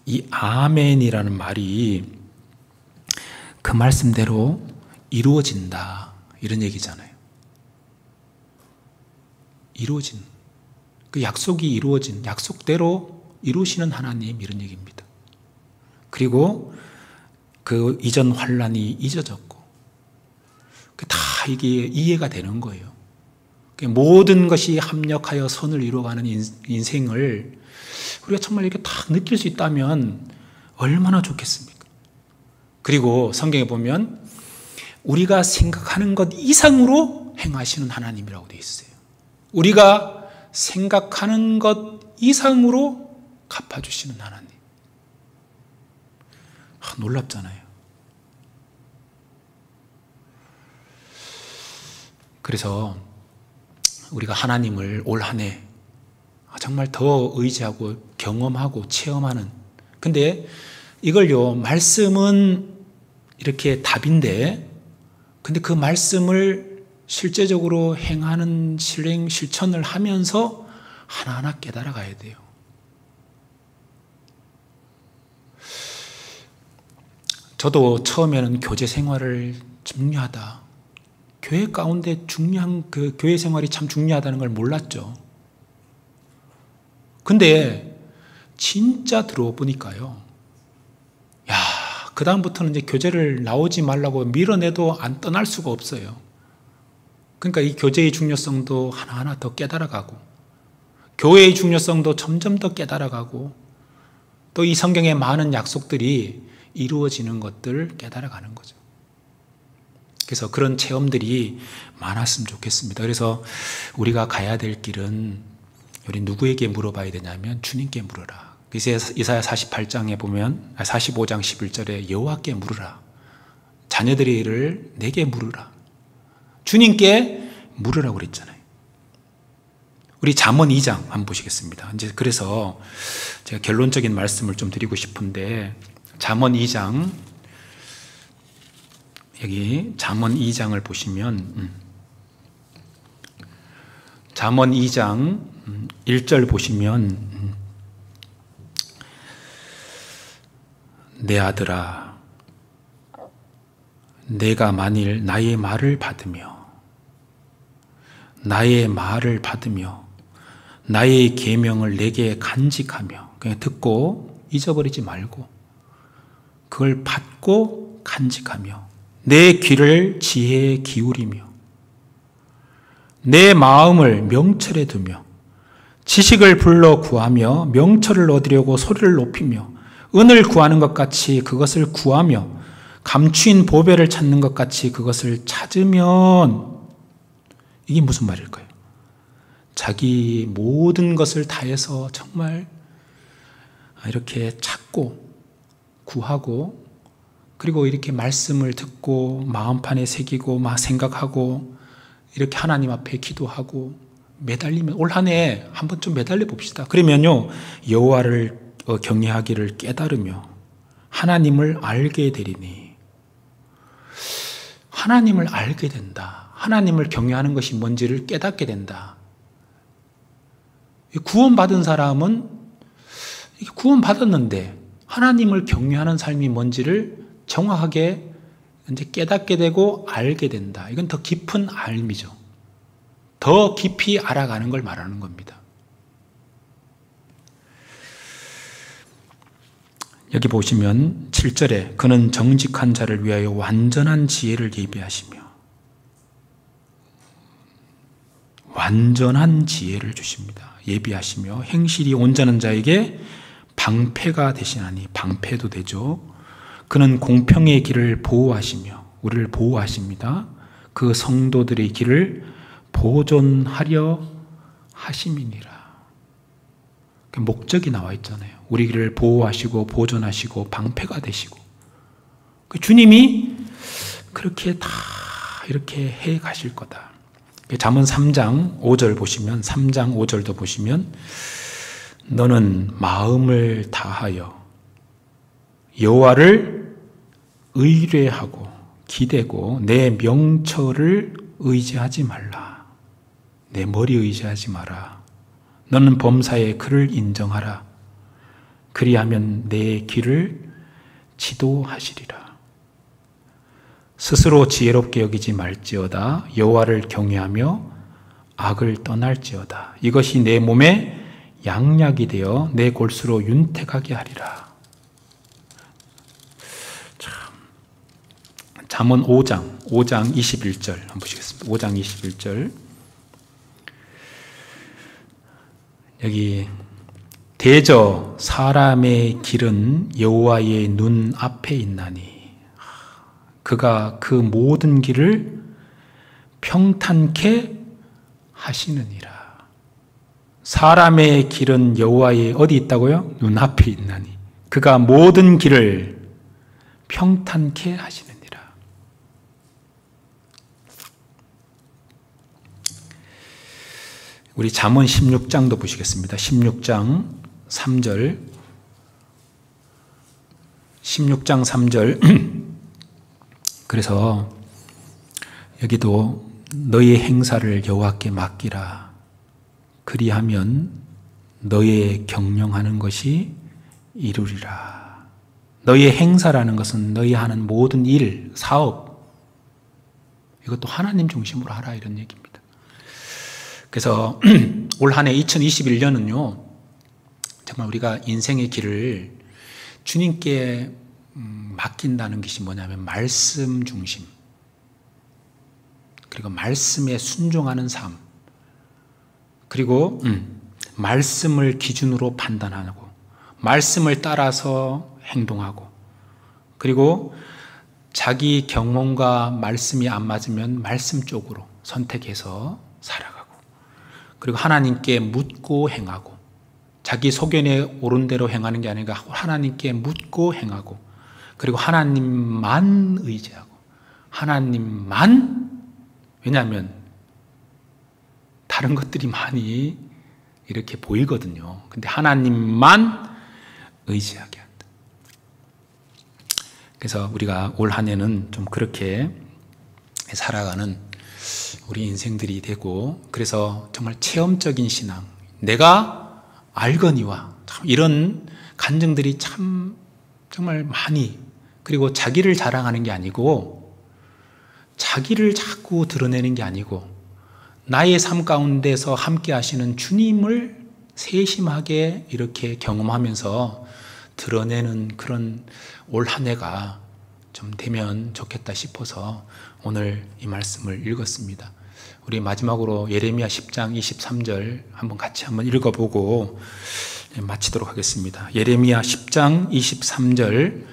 S1: 이 아멘이라는 말이 그 말씀대로 이루어진다 이런 얘기잖아요. 이루어진, 그 약속이 이루어진, 약속대로 이루시는 하나님 이런 얘기입니다. 그리고 그 이전 환난이 잊어졌고 다 이게 이해가 되는 거예요. 모든 것이 합력하여 선을 이루어가는 인생을 우리가 정말 이렇게 다 느낄 수 있다면 얼마나 좋겠습니까? 그리고 성경에 보면 우리가 생각하는 것 이상으로 행하시는 하나님이라고 되어 있어요. 우리가 생각하는 것 이상으로 갚아주시는 하나님. 놀랍잖아요. 그래서 우리가 하나님을 올 한 해 정말 더 의지하고 경험하고 체험하는, 근데 이걸요, 말씀은 이렇게 답인데 근데 그 말씀을 실제적으로 행하는 실천을 하면서 하나하나 깨달아 가야 돼요. 저도 처음에는 교제 생활을 중요하다, 교회 가운데 중요한 그 교회 생활이 참 중요하다는 걸 몰랐죠. 근데 진짜 들어보니까요, 야, 그 다음부터는 이제 교제를 나오지 말라고 밀어내도 안 떠날 수가 없어요. 그러니까 이 교제의 중요성도 하나하나 더 깨달아가고, 교회의 중요성도 점점 더 깨달아가고, 또 이 성경의 많은 약속들이 이루어지는 것들을 깨달아가는 거죠. 그래서 그런 체험들이 많았으면 좋겠습니다. 그래서 우리가 가야 될 길은 우리 누구에게 물어봐야 되냐면 주님께 물어라. 이사야 48장에 보면 45장 11절에 여호와께 물으라. 자녀들의 일을 내게 물으라. 주님께 물으라고 그랬잖아요. 우리 잠언 2장 한번 보시겠습니다. 이제 그래서 제가 결론적인 말씀을 좀 드리고 싶은데, 잠언 2장, 여기 잠언 2장을 보시면 잠언 2장 1절 보시면 내 아들아, 내가 만일 나의 말을 받으며 나의 계명을 내게 간직하며, 그냥 듣고 잊어버리지 말고 그걸 받고 간직하며 내 귀를 지혜에 기울이며 내 마음을 명철에 두며 지식을 불러 구하며 명철을 얻으려고 소리를 높이며 은을 구하는 것 같이 그것을 구하며 감추인 보배를 찾는 것 같이 그것을 찾으면, 이게 무슨 말일까요? 자기 모든 것을 다해서 정말 이렇게 찾고 구하고, 그리고 이렇게 말씀을 듣고 마음판에 새기고 막 생각하고 이렇게 하나님 앞에 기도하고 매달리면, 올 한 해 한번 좀 매달려 봅시다. 그러면요, 여호와를 경외하기를 깨달으며 하나님을 알게 되리니, 하나님을 알게 된다. 하나님을 경외하는 것이 뭔지를 깨닫게 된다. 구원받은 사람은 구원받았는데 하나님을 경외하는 삶이 뭔지를 정확하게 이제 깨닫게 되고 알게 된다. 이건 더 깊은 알미죠. 더 깊이 알아가는 걸 말하는 겁니다. 여기 보시면 7절에 그는 정직한 자를 위하여 완전한 지혜를 예비하시며, 완전한 지혜를 주십니다. 예비하시며 행실이 온전한 자에게 방패가 되시나니, 방패도 되죠. 그는 공평의 길을 보호하시며, 우리를 보호하십니다. 그 성도들의 길을 보존하려 하심이니라. 목적이 나와 있잖아요. 우리 길을 보호하시고 보존하시고 방패가 되시고, 주님이 그렇게 다 이렇게 해 가실 거다. 잠언 3장 5절 보시면, 3장 5절도 보시면 너는 마음을 다하여 여호와를 의뢰하고 기대고 내 명철을 의지하지 말라. 내 머리 의지하지 마라. 너는 범사에 그를 인정하라. 그리하면 내 길을 지도하시리라. 스스로 지혜롭게 여기지 말지어다. 여호와를 경외하며 악을 떠날지어다. 이것이 내 몸에 양약이 되어 내 골수로 윤택하게 하리라. 잠언 5장 21절 한번 보시겠습니다. 5장 21절. 여기 대저 사람의 길은 여호와의 눈 앞에 있나니 그가 그 모든 길을 평탄케 하시느니라. 사람의 길은 여호와의 어디 있다고요? 눈앞에 있나니 그가 모든 길을 평탄케 하시느니라. 우리 잠언 16장도 보시겠습니다. 16장 3절. 16장 3절. 그래서 여기도 너의 행사를 여호와께 맡기라. 그리하면 너의 경영하는 것이 이루리라. 너의 행사라는 것은 너희 하는 모든 일, 사업, 이것도 하나님 중심으로 하라, 이런 얘기입니다. 그래서 올 한 해 2021년은요 정말 우리가 인생의 길을 주님께 맡긴다는 것이 뭐냐면 말씀 중심. 그리고 말씀에 순종하는 삶, 그리고 말씀을 기준으로 판단하고 말씀을 따라서 행동하고, 그리고 자기 경험과 말씀이 안 맞으면 말씀 쪽으로 선택해서 살아가고, 그리고 하나님께 묻고 행하고, 자기 소견에 옳은 대로 행하는 게 아니라 하나님께 묻고 행하고, 그리고 하나님만 의지하고, 하나님만, 왜냐하면 다른 것들이 많이 이렇게 보이거든요. 근데 하나님만 의지하게 한다. 그래서 우리가 올 한 해는 좀 그렇게 살아가는 우리 인생들이 되고, 그래서 정말 체험적인 신앙, 내가 알거니와, 참 이런 간증들이 참 정말 많이, 그리고 자기를 자랑하는 게 아니고, 자기를 자꾸 드러내는 게 아니고, 나의 삶 가운데서 함께 하시는 주님을 세심하게 이렇게 경험하면서 드러내는 그런 올 한 해가 좀 되면 좋겠다 싶어서 오늘 이 말씀을 읽었습니다. 우리 마지막으로 예레미야 10장 23절 같이 한번 읽어보고 마치도록 하겠습니다. 예레미야 10장 23절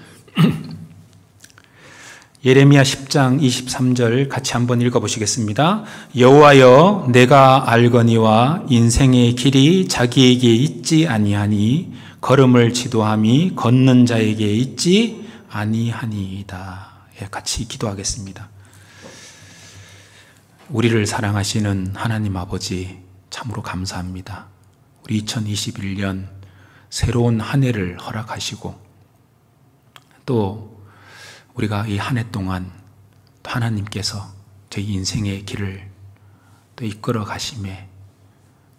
S1: 예레미야 10장 23절 같이 한번 읽어보시겠습니다. 여호와여, 내가 알거니와 인생의 길이 자기에게 있지 아니하니 걸음을 지도함이 걷는 자에게 있지 아니하니이다. 같이 기도하겠습니다. 우리를 사랑하시는 하나님 아버지, 참으로 감사합니다. 우리 2021년 새로운 한 해를 허락하시고, 또 우리가 이 한 해 동안 또 하나님께서 저희 인생의 길을 또 이끌어 가심에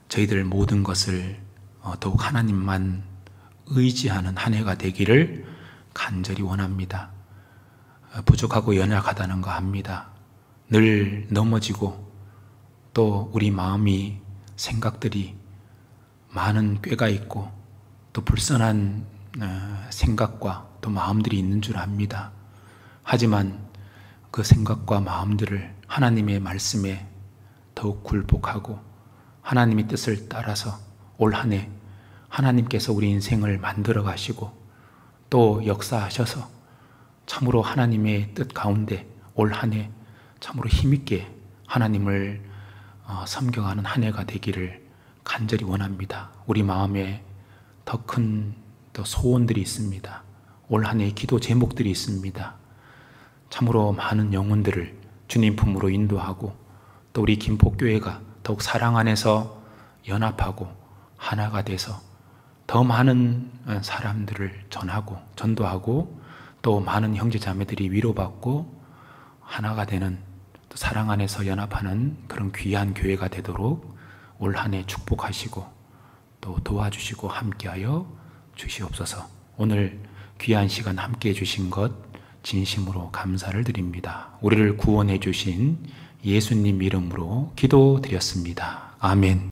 S1: 저희들 모든 것을 더욱 하나님만 의지하는 한 해가 되기를 간절히 원합니다. 부족하고 연약하다는 거 압니다. 늘 넘어지고 또 우리 마음이, 생각들이 많은 꾀가 있고 또 불선한 생각과 또 마음들이 있는 줄 압니다. 하지만 그 생각과 마음들을 하나님의 말씀에 더욱 굴복하고 하나님의 뜻을 따라서 올 한 해 하나님께서 우리 인생을 만들어 가시고 또 역사하셔서 참으로 하나님의 뜻 가운데 올 한 해 참으로 힘있게 하나님을 섬겨가는 한 해가 되기를 간절히 원합니다. 우리 마음에 더 큰 또 소원들이 있습니다. 올 한 해의 기도 제목들이 있습니다. 참으로 많은 영혼들을 주님 품으로 인도하고 또 우리 김포교회가 더욱 사랑 안에서 연합하고 하나가 돼서 더 많은 사람들을 전하고 전도하고 또 많은 형제자매들이 위로받고 하나가 되는, 또 사랑 안에서 연합하는 그런 귀한 교회가 되도록 올 한 해 축복하시고 또 도와주시고 함께하여 주시옵소서. 오늘 귀한 시간 함께해 주신 것 진심으로 감사를 드립니다. 우리를 구원해 주신 예수님 이름으로 기도드렸습니다. 아멘.